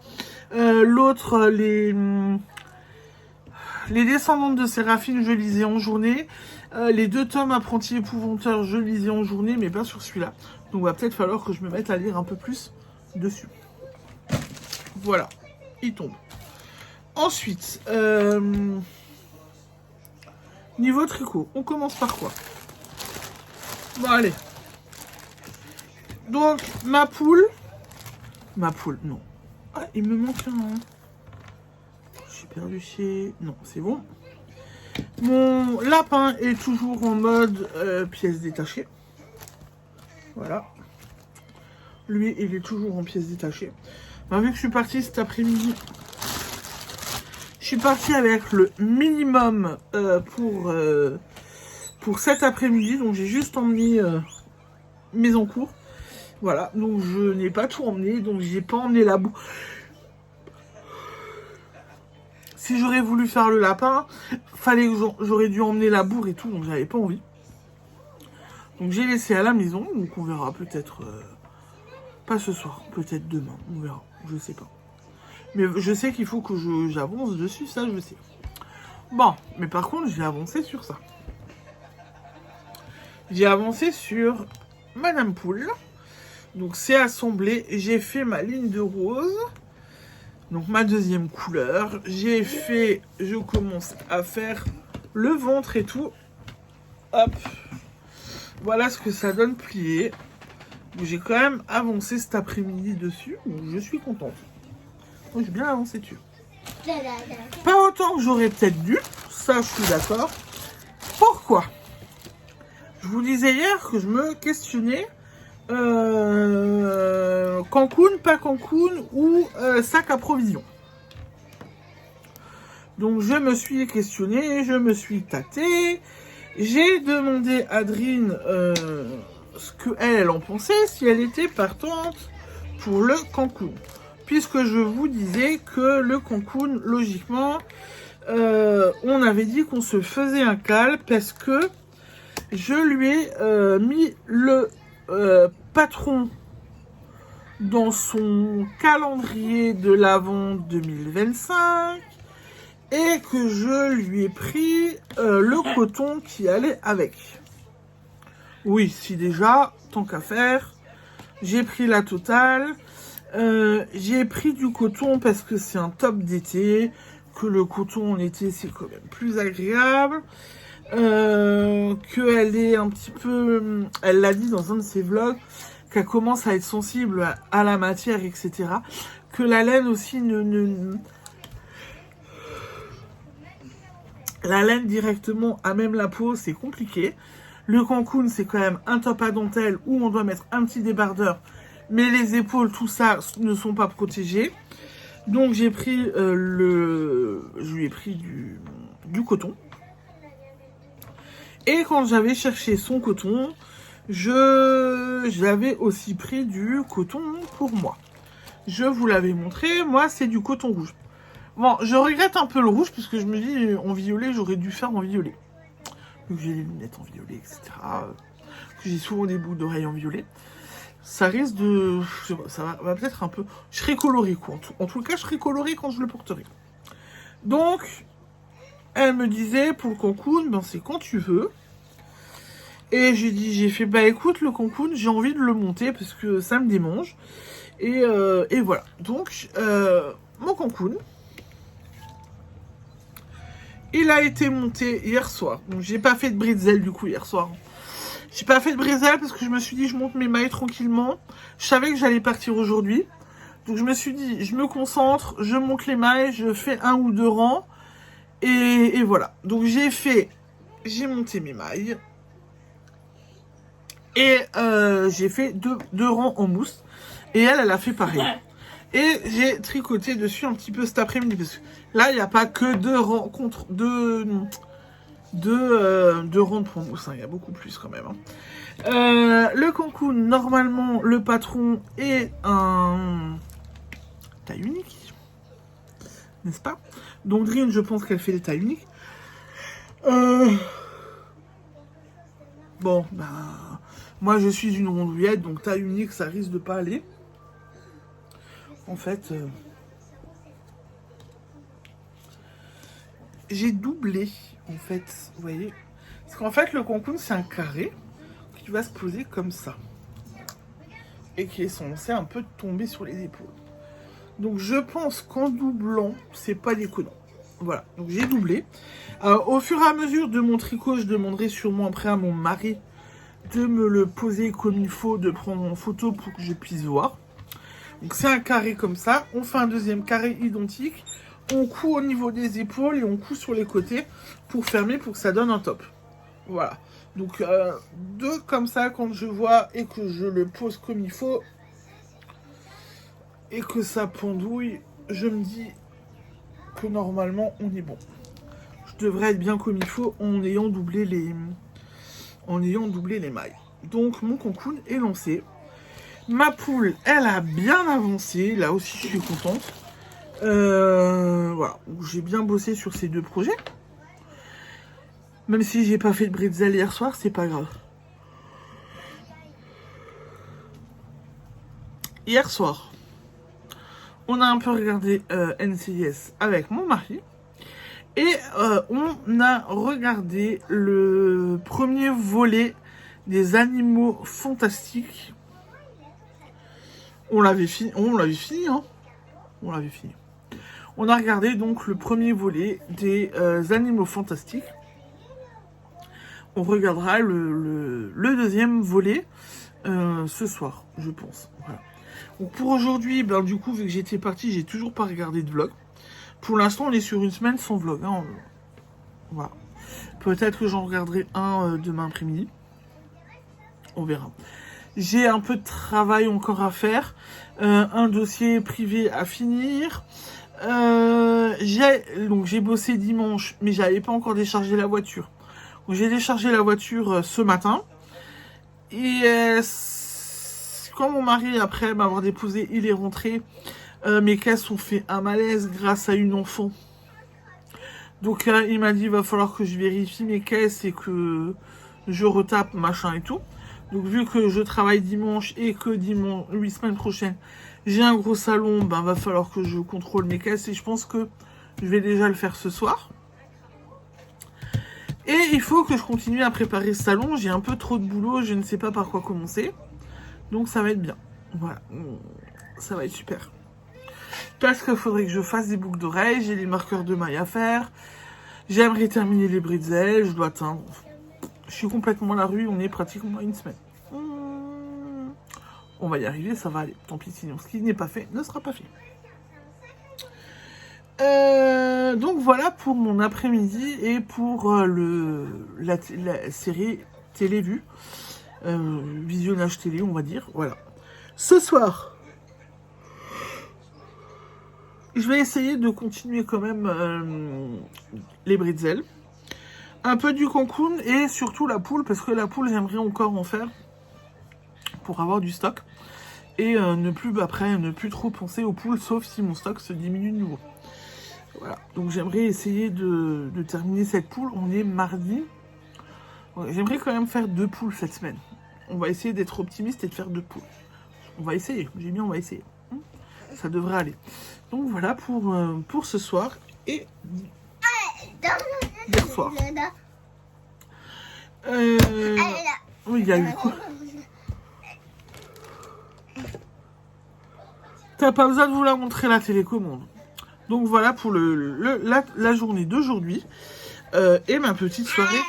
L'autre, les descendantes de Séraphine, je lisais en journée. Les 2 tomes apprentis épouvanteurs, je lisais en journée, mais pas sur celui-là. Donc, il va peut-être falloir que je me mette à lire un peu plus dessus. Voilà, il tombe. Ensuite, niveau tricot, on commence par quoi? Bon, allez. Donc, ma poule, non. Ah, il me manque un. J'ai perdu chez... Non, c'est bon. Mon lapin est toujours en mode pièces détachées. Voilà. Lui, il est toujours en pièces détachées. Ben, vu que je suis partie cet après-midi, je suis partie avec le minimum pour cet après-midi. Donc, j'ai juste emmené mes encours. Voilà. Donc, je n'ai pas tout emmené. Donc, j'ai pas emmené la boue. Si j'aurais voulu faire le lapin, fallait que j'aurais dû emmener la bourre et tout, donc j'avais pas envie. Donc j'ai laissé à la maison, donc on verra peut-être, pas ce soir, peut-être demain, on verra, je sais pas. Mais je sais qu'il faut que j'avance dessus, ça je sais. Bon, mais par contre j'ai avancé sur ça. J'ai avancé sur Madame Poule. Donc c'est assemblé, j'ai fait ma ligne de rose. Donc ma deuxième couleur, je commence à faire le ventre et tout. Hop, voilà ce que ça donne plié. J'ai quand même avancé cet après-midi dessus, donc je suis contente. Moi j'ai bien avancé dessus. Pas autant que j'aurais peut-être dû, ça je suis d'accord. Pourquoi? Je vous disais hier que je me questionnais. Cancun, pas Cancun ou sac à provision. Donc je me suis questionnée, je me suis tâtée, j'ai demandé à Adrine ce qu'elle en pensait, si elle était partante pour le Cancun. Puisque je vous disais que le Cancun, logiquement, on avait dit qu'on se faisait un cal parce que je lui ai mis le patron dans son calendrier de l'Avent 2025 et que je lui ai pris le coton qui allait avec. Oui, si déjà, tant qu'à faire, j'ai pris la totale. J'ai pris du coton parce que c'est un top d'été, que le coton en été c'est quand même plus agréable. Qu'elle est un petit peu, elle l'a dit dans un de ses vlogs, qu'elle commence à être sensible à la matière, etc. Que la laine aussi la laine directement à même la peau, c'est compliqué. Le Cancun, c'est quand même un top à dentelle où on doit mettre un petit débardeur, mais les épaules, tout ça, ne sont pas protégées. Donc j'ai pris je lui ai pris du coton. Et quand j'avais cherché son coton, j'avais aussi pris du coton pour moi. Je vous l'avais montré, moi c'est du coton rouge. Bon, je regrette un peu le rouge, parce que je me dis, en violet, j'aurais dû faire en violet. Donc j'ai les lunettes en violet, etc. J'ai souvent des boucles d'oreilles en violet. Ça risque de... Je sais pas, ça va peut-être un peu... Je serai colorée, quoi. En tout cas, je serai colorée quand je le porterai. Donc... Elle me disait, pour le Cancun, ben c'est quand tu veux. Et j'ai fait, bah écoute, le Cancun, j'ai envie de le monter parce que ça me démange. Et voilà. Donc, mon Cancun, il a été monté hier soir. Donc, j'ai pas fait de bretzel du coup hier soir. J'ai pas fait de bretzel parce que je me suis dit, je monte mes mailles tranquillement. Je savais que j'allais partir aujourd'hui. Donc, je me suis dit, je me concentre, je monte les mailles, je fais 1 ou 2 rangs. Et voilà. Donc j'ai monté mes mailles. Et j'ai fait deux rangs en mousse. Et elle a fait pareil. Et j'ai tricoté dessus un petit peu cet après-midi. Parce que là, il n'y a pas que 2 rangs contre deux rangs de mousse. Il y a beaucoup plus quand même. Le Cancun, normalement, le patron est un taille unique. N'est-ce pas? Donc Drine, je pense qu'elle fait des tailles uniques. Bon, bah... Moi, je suis une rondouillette, donc taille unique, ça risque de pas aller. En fait... j'ai doublé, en fait, vous voyez. Parce qu'en fait, le Cancun, c'est un carré qui va se poser comme ça. Et qui est censé un peu tomber sur les épaules. Donc je pense qu'en doublant, c'est pas déconnant. Voilà, donc j'ai doublé. Au fur et à mesure de mon tricot, je demanderai sûrement après à mon mari de me le poser comme il faut, de prendre en photo pour que je puisse voir. Donc c'est un carré comme ça. On fait un deuxième carré identique. On coud au niveau des épaules et on coud sur les côtés pour fermer, pour que ça donne un top. Voilà. Donc, deux comme ça, quand je vois et que je le pose comme il faut et que ça pendouille, je me dis que normalement, on est bon. Je devrais être bien comme il faut en ayant doublé les mailles. Donc, mon concours est lancé. Ma poule, elle a bien avancé. Là aussi, je suis contente. Voilà. J'ai bien bossé sur ces deux projets. Même si j'ai pas fait de bretzel hier soir, c'est pas grave. Hier soir, on a un peu regardé NCIS avec mon mari. Et on a regardé le premier volet des Animaux Fantastiques. On l'avait fini, hein. On l'avait fini. On a regardé donc le premier volet des Animaux Fantastiques. On regardera le deuxième volet ce soir, je pense. Voilà. Donc pour aujourd'hui, ben, du coup, vu que j'étais partie, j'ai toujours pas regardé de vlog. Pour l'instant, on est sur une semaine sans vlog. Hein. Voilà. Peut-être que j'en regarderai un demain après-midi. On verra. J'ai un peu de travail encore à faire. Un dossier privé à finir. J'ai bossé dimanche, mais j'avais pas encore déchargé la voiture. Donc j'ai déchargé la voiture ce matin. Et quand mon mari, après m'avoir déposé, il est rentré, mes caisses ont fait un malaise grâce à une enfant. Donc il m'a dit, il va falloir que je vérifie mes caisses et que je retape, machin et tout. Donc vu que je travaille dimanche et que dimanche, 8 semaines prochaines, j'ai un gros salon, ben va falloir que je contrôle mes caisses et je pense que je vais déjà le faire ce soir. Et il faut que je continue à préparer ce salon, j'ai un peu trop de boulot, je ne sais pas par quoi commencer. Donc ça va être bien. Voilà, ça va être super. Parce qu'il faudrait que je fasse des boucles d'oreilles, j'ai les marqueurs de mailles à faire. J'aimerais terminer les bretzels, je dois atteindre. Je suis complètement à la rue, on est pratiquement à une semaine. On va y arriver, ça va aller. Tant pis, sinon ce qui n'est pas fait ne sera pas fait. Donc voilà pour mon après-midi et pour la série télé vue. Visionnage télé, on va dire. Voilà. Ce soir, je vais essayer de continuer quand même les bretzels. Un peu du cocoon et surtout la poule, parce que la poule, j'aimerais encore en faire pour avoir du stock. Et ne plus trop penser aux poules, sauf si mon stock se diminue de nouveau. Voilà, donc j'aimerais essayer de terminer cette poule. On est mardi. J'aimerais quand même faire 2 poules cette semaine. On va essayer d'être optimiste et de faire 2 poules. On va essayer, j'ai mis on va essayer. Ça devrait aller. Donc voilà pour ce soir et hier soir. Oui, il y a eu quoi? T'as pas besoin de vous la montrer la télécommande. Donc voilà pour la journée d'aujourd'hui et ma petite soirée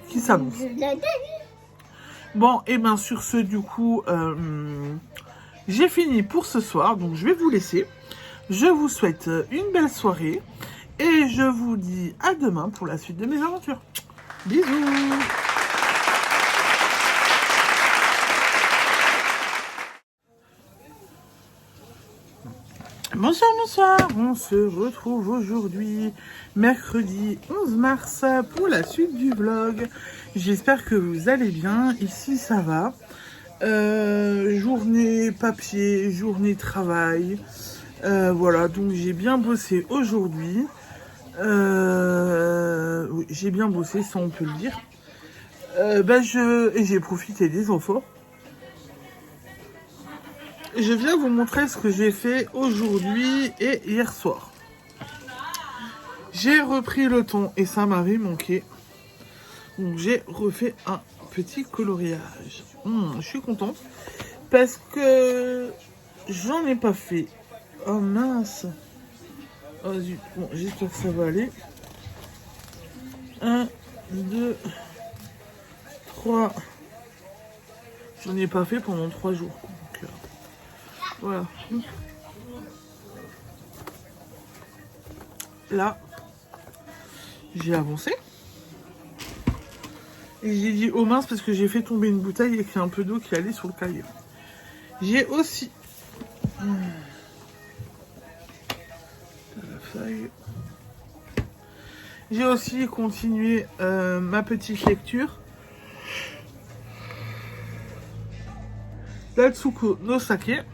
qui s'annonce. Bon, et bien sur ce, du coup, j'ai fini pour ce soir. Donc je vais vous laisser. Je vous souhaite une belle soirée et je vous dis à demain pour la suite de mes aventures. Bisous. Bonsoir, bonsoir, on se retrouve aujourd'hui, mercredi 11 mars, pour la suite du vlog. J'espère que vous allez bien, ici ça va. Journée papier, journée travail, voilà, donc j'ai bien bossé aujourd'hui. Oui, j'ai bien bossé, ça on peut le dire. Et j'ai profité des enfants. Je viens vous montrer ce que j'ai fait aujourd'hui et hier soir. J'ai repris le ton et ça m'avait manqué. Donc j'ai refait un petit coloriage. Je suis contente parce que j'en ai pas fait. Oh mince. Oh zut. Bon, j'espère que ça va aller. 1, 2, 3. J'en ai pas fait pendant 3 jours. Donc, voilà. là, j'ai avancé. Et j'ai dit oh mince parce que j'ai fait tomber une bouteille et qu'il y a un peu d'eau qui allait sur le cahier. J'ai aussi la feuille. J'ai aussi continué ma petite lecture. Natsuko no Sake.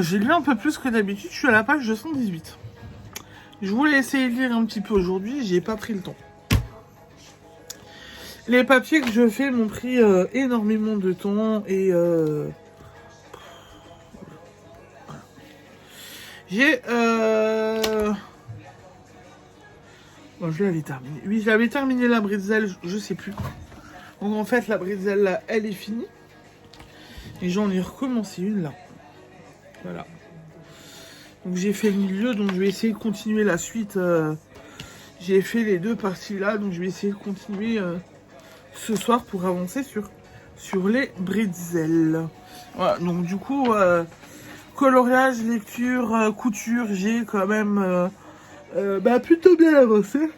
J'ai lu un peu plus que d'habitude, je suis à la page 218. Je voulais essayer de lire un petit peu aujourd'hui, j'ai pas pris le temps. Les papiers que je fais m'ont pris énormément de temps et voilà. J'ai bon, je l'avais terminé. Oui, j'avais terminé la bretzel, je sais plus. Donc en fait la bretzel là, elle est finie. Et j'en ai recommencé une là. Voilà. Donc j'ai fait le milieu, donc je vais essayer de continuer la suite. J'ai fait les deux parties là, donc je vais essayer de continuer ce soir pour avancer sur les bretzels. Voilà, donc du coup, coloriage, lecture, couture, j'ai quand même plutôt bien avancé.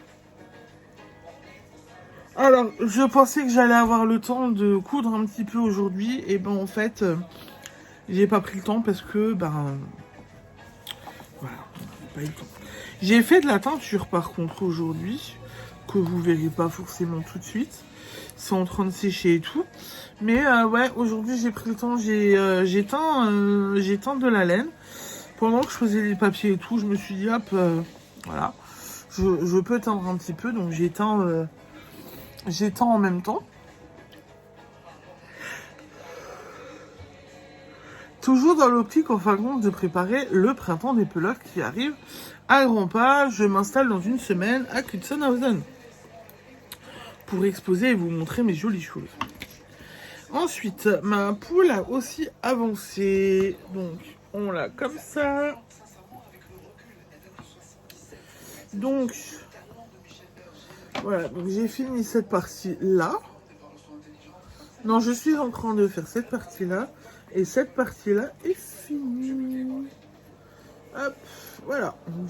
Alors, je pensais que j'allais avoir le temps de coudre un petit peu aujourd'hui, et ben en fait, j'ai pas pris le temps parce que, voilà, j'ai pas eu le temps. J'ai fait de la teinture par contre aujourd'hui, que vous verrez pas forcément tout de suite. C'est en train de sécher et tout. Mais ouais, aujourd'hui j'ai pris le temps, j'ai teint de la laine. Pendant que je faisais les papiers et tout, je me suis dit hop, voilà, je peux teindre un petit peu, donc j'ai teint en même temps. Toujours dans l'optique en fin de compte de préparer le printemps des pelotes qui arrive à grands pas. Je m'installe dans une semaine à Kutsenhausen pour exposer et vous montrer mes jolies choses. Ensuite, ma poule a aussi avancé. Donc, on l'a comme ça. Donc, voilà. Donc, j'ai fini cette partie-là. Non, je suis en train de faire cette partie-là. Et cette partie-là est finie. Hop, voilà. Donc,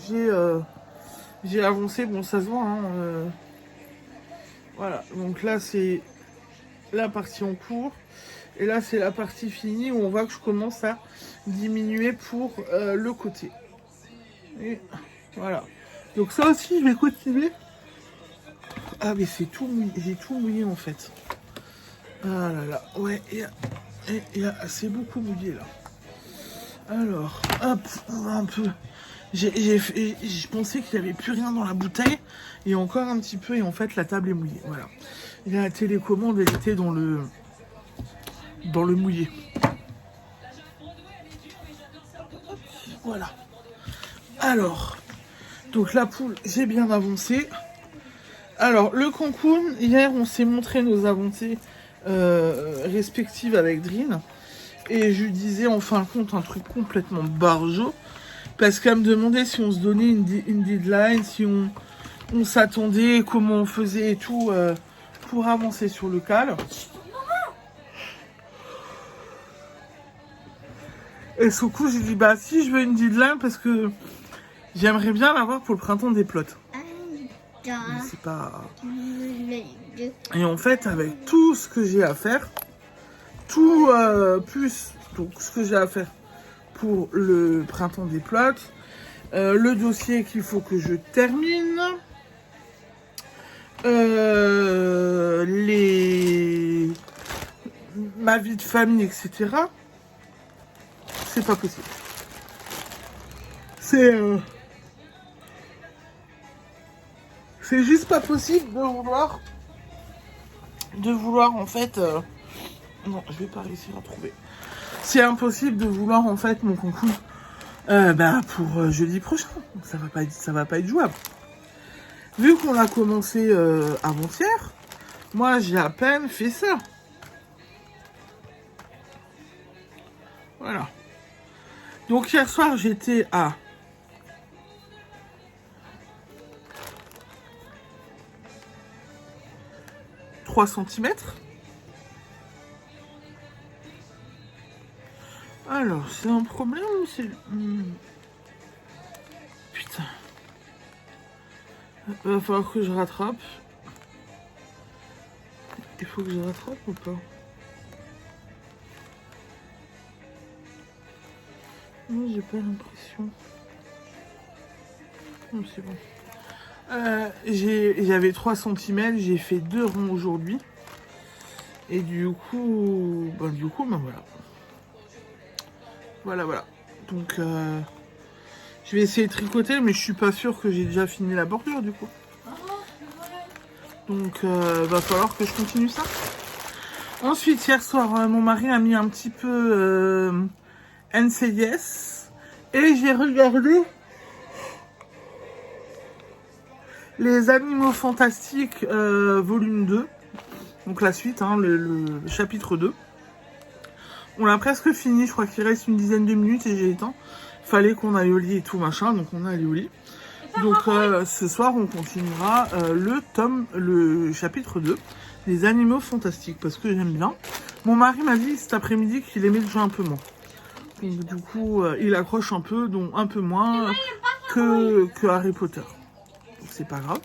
j'ai avancé. Bon, ça se voit, hein. Voilà. Donc là, c'est la partie en cours. Et là, c'est la partie finie où on voit que je commence à diminuer pour le côté. Et voilà. Donc ça aussi, je vais continuer. Ah, mais c'est tout mouillé. J'ai tout mouillé, en fait. Ah là là. Ouais, c'est beaucoup mouillé, là. Alors, hop, un peu. Je pensais qu'il n'y avait plus rien dans la bouteille. Et encore un petit peu. Et en fait, la table est mouillée. Voilà. Et la télécommande, elle était dans le mouillé. Voilà. Alors, donc la poule, j'ai bien avancé. Alors, le Cancun, hier, on s'est montré nos avancées respectives avec Drin. Et je lui disais, en fin de compte, un truc complètement barjot. Parce qu'elle me demandait si on se donnait une deadline, si on s'attendait, comment on faisait et tout pour avancer sur le cal. Et ce coup, j'ai dit, bah si, je veux une deadline parce que j'aimerais bien l'avoir pour le printemps des plots. Mais c'est pas... Et en fait, avec tout ce que j'ai à faire, tout plus donc, ce que j'ai à faire pour le printemps des plots, le dossier qu'il faut que je termine, ma vie de famille, etc. C'est pas possible. C'est juste pas possible de vouloir en fait... Non, je vais pas réussir à trouver. C'est impossible de vouloir en fait mon concours pour jeudi prochain. Ça va pas être jouable. Vu qu'on l'a commencé avant-hier, moi j'ai à peine fait ça. Voilà. Donc hier soir j'étais à 3 cm. Alors, c'est un problème ou c'est... Il va falloir que je rattrape. Il faut que je rattrape ou pas? Non, j'ai pas l'impression. Non, c'est bon. J'avais 3 cm, j'ai fait 2 ronds aujourd'hui. Et du coup, ben voilà. Voilà. Donc, je vais essayer de tricoter, mais je suis pas sûre que j'ai déjà fini la bordure du coup. Donc, va falloir que je continue ça. Ensuite, hier soir, mon mari a mis un petit peu NCIS et j'ai regardé Les Animaux Fantastiques volume 2. Donc la suite, hein, le chapitre 2. On l'a presque fini, je crois qu'il reste une dizaine de minutes et j'ai le temps. Fallait qu'on aille au lit et tout machin, donc on est allé au lit. Donc ce soir on continuera le chapitre 2, Les Animaux Fantastiques, parce que j'aime bien. Mon mari m'a dit cet après-midi qu'il aimait le jeu un peu moins. Donc du coup il accroche un peu, donc un peu moins que Harry Potter. Donc c'est pas grave.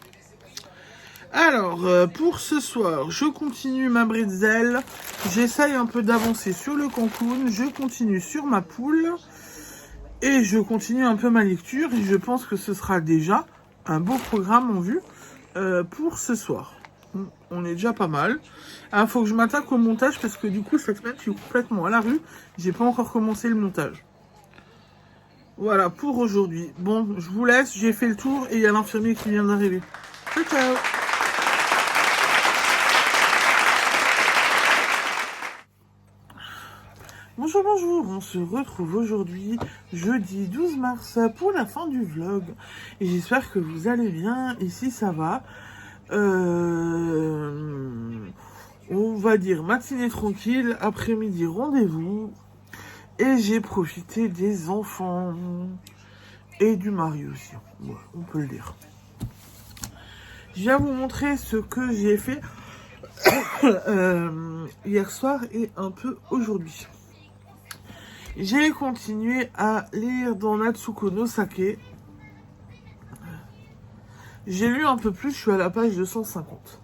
Alors, pour ce soir, je continue ma bretzel. J'essaye un peu d'avancer sur le Cancun. Je continue sur ma poule. Et je continue un peu ma lecture. Et je pense que ce sera déjà un beau programme en vue pour ce soir. On est déjà pas mal. Il faut que je m'attaque au montage parce que du coup, cette semaine, je suis complètement à la rue. J'ai pas encore commencé le montage. Voilà pour aujourd'hui. Bon, je vous laisse. J'ai fait le tour et il y a l'infirmier qui vient d'arriver. Ciao, ciao! Bonjour, on se retrouve aujourd'hui, jeudi 12 mars, pour la fin du vlog. Et j'espère que vous allez bien, ici ça va. On va dire matinée tranquille, après-midi rendez-vous. Et j'ai profité des enfants. Et du mari aussi, ouais, on peut le dire. Je viens vous montrer ce que j'ai fait hier soir et un peu aujourd'hui. J'ai continué à lire dans Natsuko no Sake. J'ai lu un peu plus, je suis à la page 250.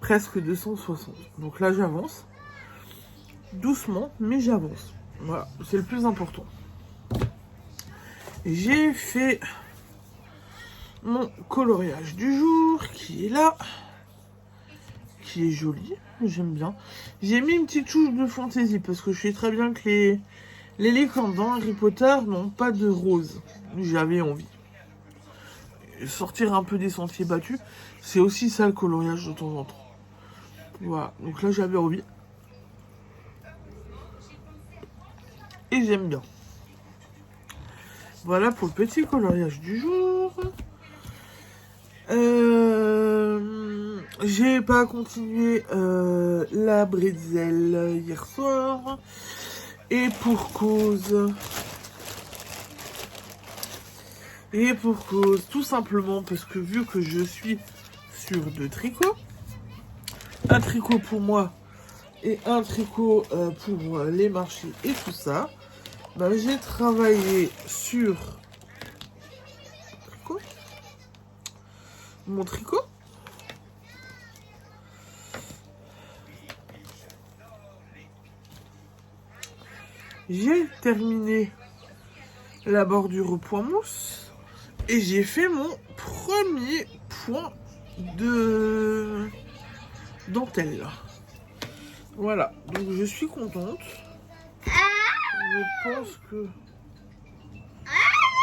Presque 260. Donc là, j'avance. Doucement, mais j'avance. Voilà, c'est le plus important. J'ai fait mon coloriage du jour, qui est là. Qui est joli, j'aime bien. J'ai mis une petite touche de fantaisie, parce que je sais très bien que les licornes dans Harry Potter n'ont pas de rose. J'avais envie. Sortir un peu des sentiers battus, c'est aussi ça le coloriage de temps en temps. Voilà, donc là j'avais envie. Et j'aime bien. Voilà pour le petit coloriage du jour. J'ai pas continué la bretzel hier soir. Et pour cause, tout simplement parce que vu que je suis sur 2 tricots, un tricot pour moi et un tricot pour les marchés et tout ça, bah, j'ai travaillé sur mon tricot. J'ai terminé la bordure au point mousse et j'ai fait mon premier point de dentelle. Voilà, donc je suis contente. Je pense que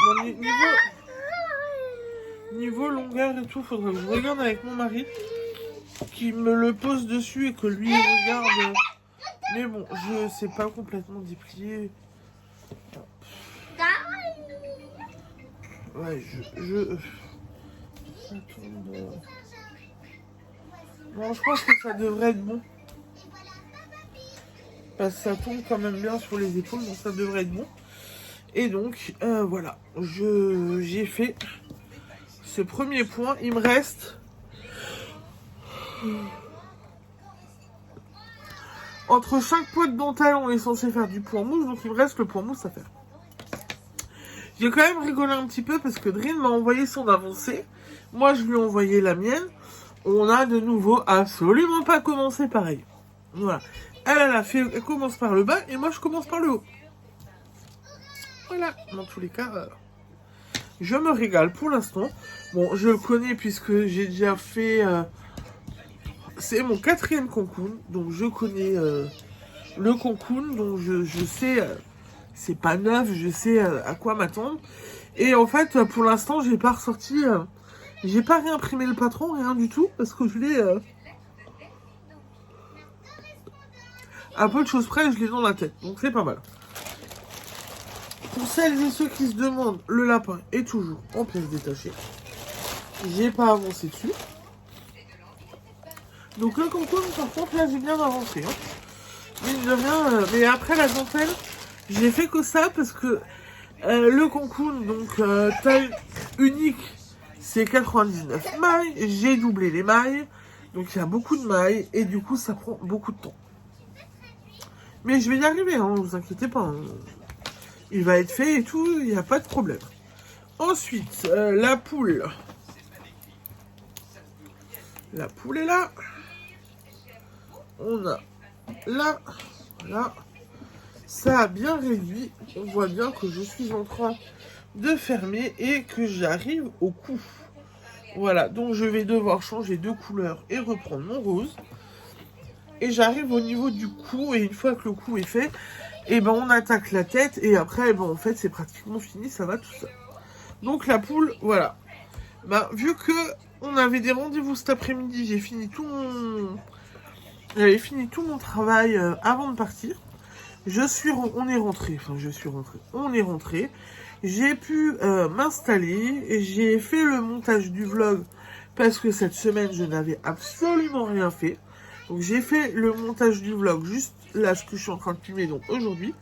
bon, niveau longueur et tout, faudrait que je regarde avec mon mari qui me le pose dessus et que lui regarde. Mais bon, je sais pas complètement déplier. Ouais, ça tombe. Non, je pense que ça devrait être bon. Parce que ça tombe quand même bien sur les épaules, donc ça devrait être bon. Et donc, voilà. J'ai fait ce premier point. Il me reste entre chaque point de dentelle, on est censé faire du point mousse, donc il me reste le point mousse à faire. J'ai quand même rigolé un petit peu parce que Drin m'a envoyé son avancée. Moi, je lui ai envoyé la mienne. On a de nouveau absolument pas commencé pareil. Voilà. Elle commence par le bas et moi, je commence par le haut. Voilà. Dans tous les cas, je me régale pour l'instant. Bon, je le connais puisque j'ai déjà fait... c'est mon 4e Cocoon. Donc, je connais le Cocoon. Donc, je sais... c'est pas neuf, je sais à quoi m'attendre. Et en fait, pour l'instant, j'ai pas ressorti... j'ai pas réimprimé le patron, rien du tout. Parce que je l'ai... à peu de choses près, je l'ai dans la tête. Donc, c'est pas mal. Pour celles et ceux qui se demandent, le lapin est toujours en pièces détachées. J'ai pas avancé dessus. Donc le concours, par contre, là, j'ai bien avancé. Hein. Mine de rien, mais après la dentelle, j'ai fait que ça parce que le concours, donc taille unique, c'est 99 mailles. J'ai doublé les mailles. Donc il y a beaucoup de mailles et du coup, ça prend beaucoup de temps. Mais je vais y arriver, hein, vous inquiétez pas. Hein. Il va être fait et tout, il n'y a pas de problème. Ensuite, la poule. La poule est là. On a là. Voilà. Ça a bien réduit. On voit bien que je suis en train de fermer et que j'arrive au cou. Voilà, donc je vais devoir changer de couleur et reprendre mon rose. Et j'arrive au niveau du cou et une fois que le cou est fait, et ben on attaque la tête et après ben en fait c'est pratiquement fini, ça va tout seul. Donc la poule, voilà. Ben, vu que on avait des rendez-vous cet après-midi, j'avais fini tout mon travail avant de partir. On est rentré. J'ai pu m'installer. J'ai fait le montage du vlog parce que cette semaine je n'avais absolument rien fait. Donc j'ai fait le montage du vlog juste là ce que je suis en train de filmer donc aujourd'hui.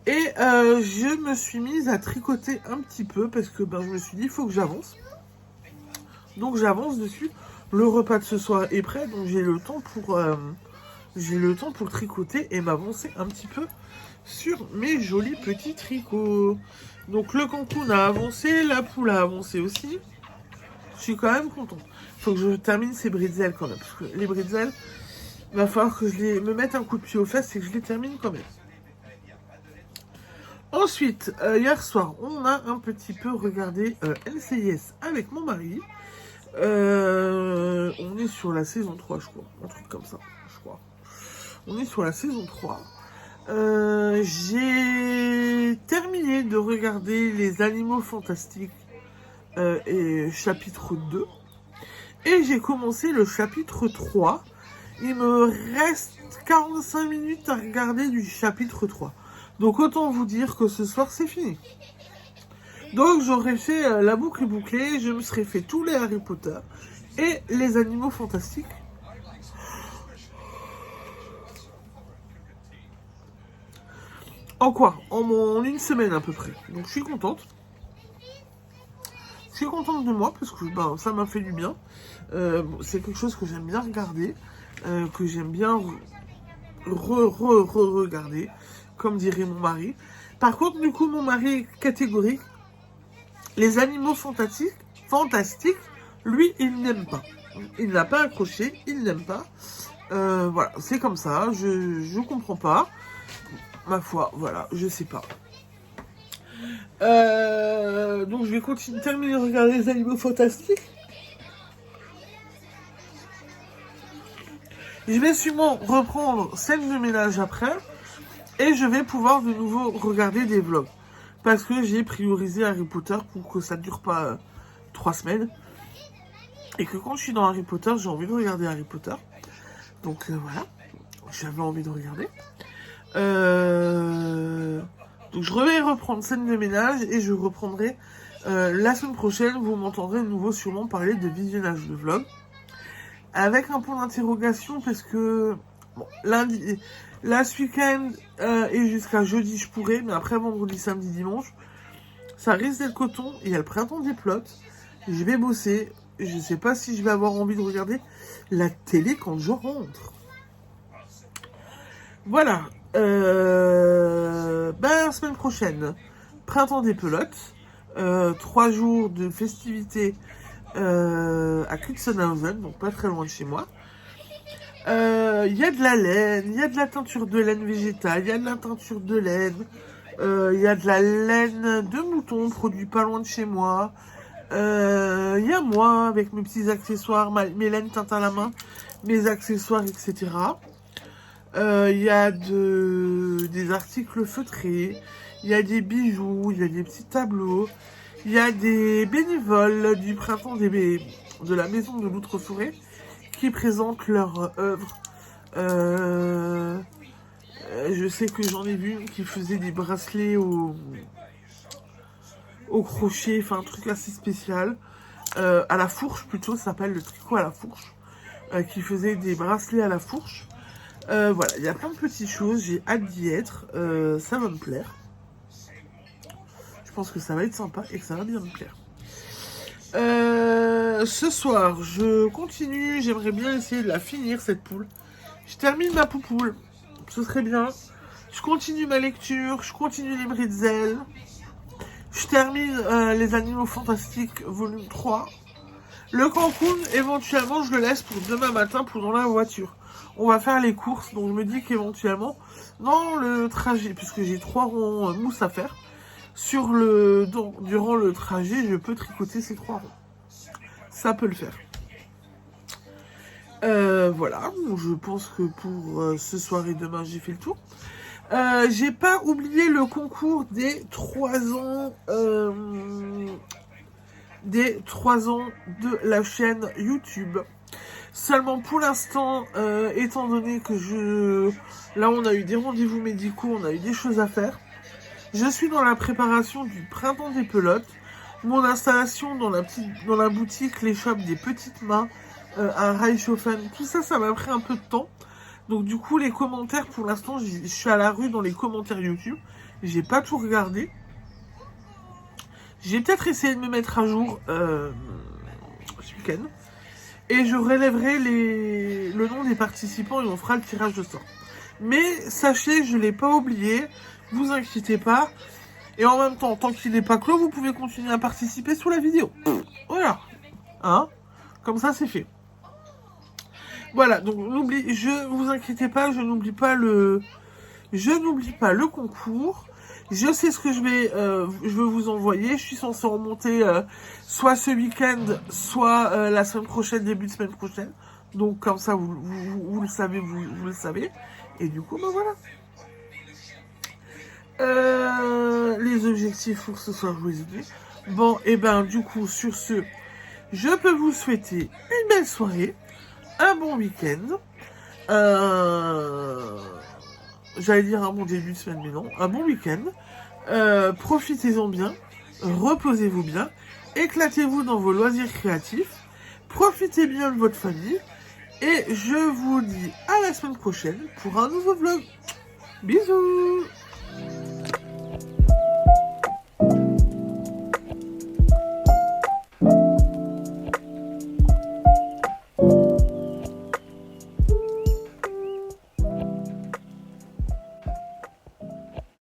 Et je me suis mise à tricoter un petit peu parce que ben, je me suis dit il faut que j'avance. Donc j'avance dessus. Le repas de ce soir est prêt donc j'ai le temps pour tricoter et m'avancer un petit peu sur mes jolis petits tricots. Donc le cancoun a avancé, la poule a avancé aussi. Je suis quand même content. Il faut que je termine ces bretzels quand même. Parce que les bretzels, il va falloir que me mette un coup de pied aux fesses et que je les termine quand même. Ensuite, hier soir, on a un petit peu regardé NCIS avec mon mari. On est sur la saison 3, je crois. Un truc comme ça, je crois. On est sur la saison 3. J'ai terminé de regarder Les Animaux Fantastiques et chapitre 2. Et j'ai commencé le chapitre 3. Il me reste 45 minutes à regarder du chapitre 3. Donc autant vous dire que ce soir c'est fini. Donc j'aurais fait la boucle bouclée, je me serais fait tous les Harry Potter et les Animaux Fantastiques. En quoi? En une semaine à peu près. Donc je suis contente. Je suis contente de moi parce que ben, ça m'a fait du bien. C'est quelque chose que j'aime bien regarder, que j'aime bien regarder, comme dirait mon mari. Par contre, du coup, mon mari est catégorique. Les Animaux fantastiques, lui, il n'aime pas. Il n'a pas accroché, il n'aime pas. Voilà, c'est comme ça, je comprends pas. Ma foi, voilà, je sais pas. Donc je vais terminer de regarder Les Animaux Fantastiques. Je vais sûrement reprendre scène de ménage après. Et je vais pouvoir de nouveau regarder des vlogs. Parce que j'ai priorisé Harry Potter pour que ça ne dure pas 3 semaines. Et que quand je suis dans Harry Potter, j'ai envie de regarder Harry Potter. Donc voilà, j'avais envie de regarder. Donc je vais reprendre scène de ménage et je reprendrai la semaine prochaine. Vous m'entendrez de nouveau sûrement parler de visionnage de vlog. Avec un point d'interrogation parce que bon, lundi, là ce week-end et jusqu'à jeudi je pourrais, mais après vendredi, samedi, dimanche, ça risque d'être coton. Il y a le printemps des plots. Je vais bosser. Je sais pas si je vais avoir envie de regarder la télé quand je rentre. Voilà. Ben, la semaine prochaine, Printemps des pelotes. 3 jours de festivités à Kutzenhausen, donc pas très loin de chez moi. Il y a de la laine, il y a de la teinture de laine végétale, il y a de la teinture de laine, il y a de la laine de mouton produit pas loin de chez moi. Il y a moi avec mes petits accessoires, mes laines teintes à la main, mes accessoires, etc. Il y a des articles feutrés, il y a des bijoux, il y a des petits tableaux, il y a des bénévoles du printemps de la maison de l'Outre-Forêt qui présentent leur œuvre. Je sais que j'en ai vu une qui faisait des bracelets au crochet, enfin un truc assez spécial. À la fourche plutôt, ça s'appelle le tricot à la fourche. Qui faisait des bracelets à la fourche. Voilà, il y a plein de petites choses, j'ai hâte d'y être, ça va me plaire. Je pense que ça va être sympa et que ça va bien me plaire. Ce soir, je continue, j'aimerais bien essayer de la finir cette poule. Je termine ma poupoule, ce serait bien. Je continue ma lecture, je continue les bretzels. Je termine les animaux fantastiques volume 3. Le Cancun, éventuellement, je le laisse pour demain matin pour dans la voiture. On va faire les courses, donc je me dis qu'éventuellement, dans le trajet, puisque j'ai 3 ronds mousse à faire, durant le trajet, je peux tricoter ces 3 ronds. Ça peut le faire. Voilà, je pense que pour ce soir et demain, j'ai fait le tour. J'ai pas oublié le concours des 3 ans... des 3 ans de la chaîne YouTube. Seulement pour l'instant, étant donné que là on a eu des rendez-vous médicaux, on a eu des choses à faire. Je suis dans la préparation du printemps des pelotes, mon installation dans la boutique, les shops des petites mains, à Reichshofen, tout ça, ça m'a pris un peu de temps. Donc du coup les commentaires, pour l'instant, je suis à la rue dans les commentaires YouTube. J'ai pas tout regardé. J'ai peut-être essayé de me mettre à jour ce week-end. Et je relèverai le nom des participants et on fera le tirage de sort. Mais sachez, je ne l'ai pas oublié. Vous inquiétez pas. Et en même temps, tant qu'il n'est pas clos, vous pouvez continuer à participer sous la vidéo. Voilà. Hein? Comme ça, c'est fait. Voilà. Donc, vous inquiétez pas, je n'oublie pas le concours. Je sais ce que je veux vous envoyer. Je suis censée remonter soit ce week-end, soit la semaine prochaine, début de semaine prochaine. Donc comme ça, vous le savez, vous le savez. Et du coup, ben voilà. Les objectifs pour ce soir, je vous ai dit. Bon, et ben du coup, sur ce, je peux vous souhaiter une belle soirée, un bon week-end. J'allais dire un bon début de semaine, mais non, un bon week-end. Profitez-en bien, reposez-vous bien, éclatez-vous dans vos loisirs créatifs, profitez bien de votre famille, et je vous dis à la semaine prochaine pour un nouveau vlog. Bisous!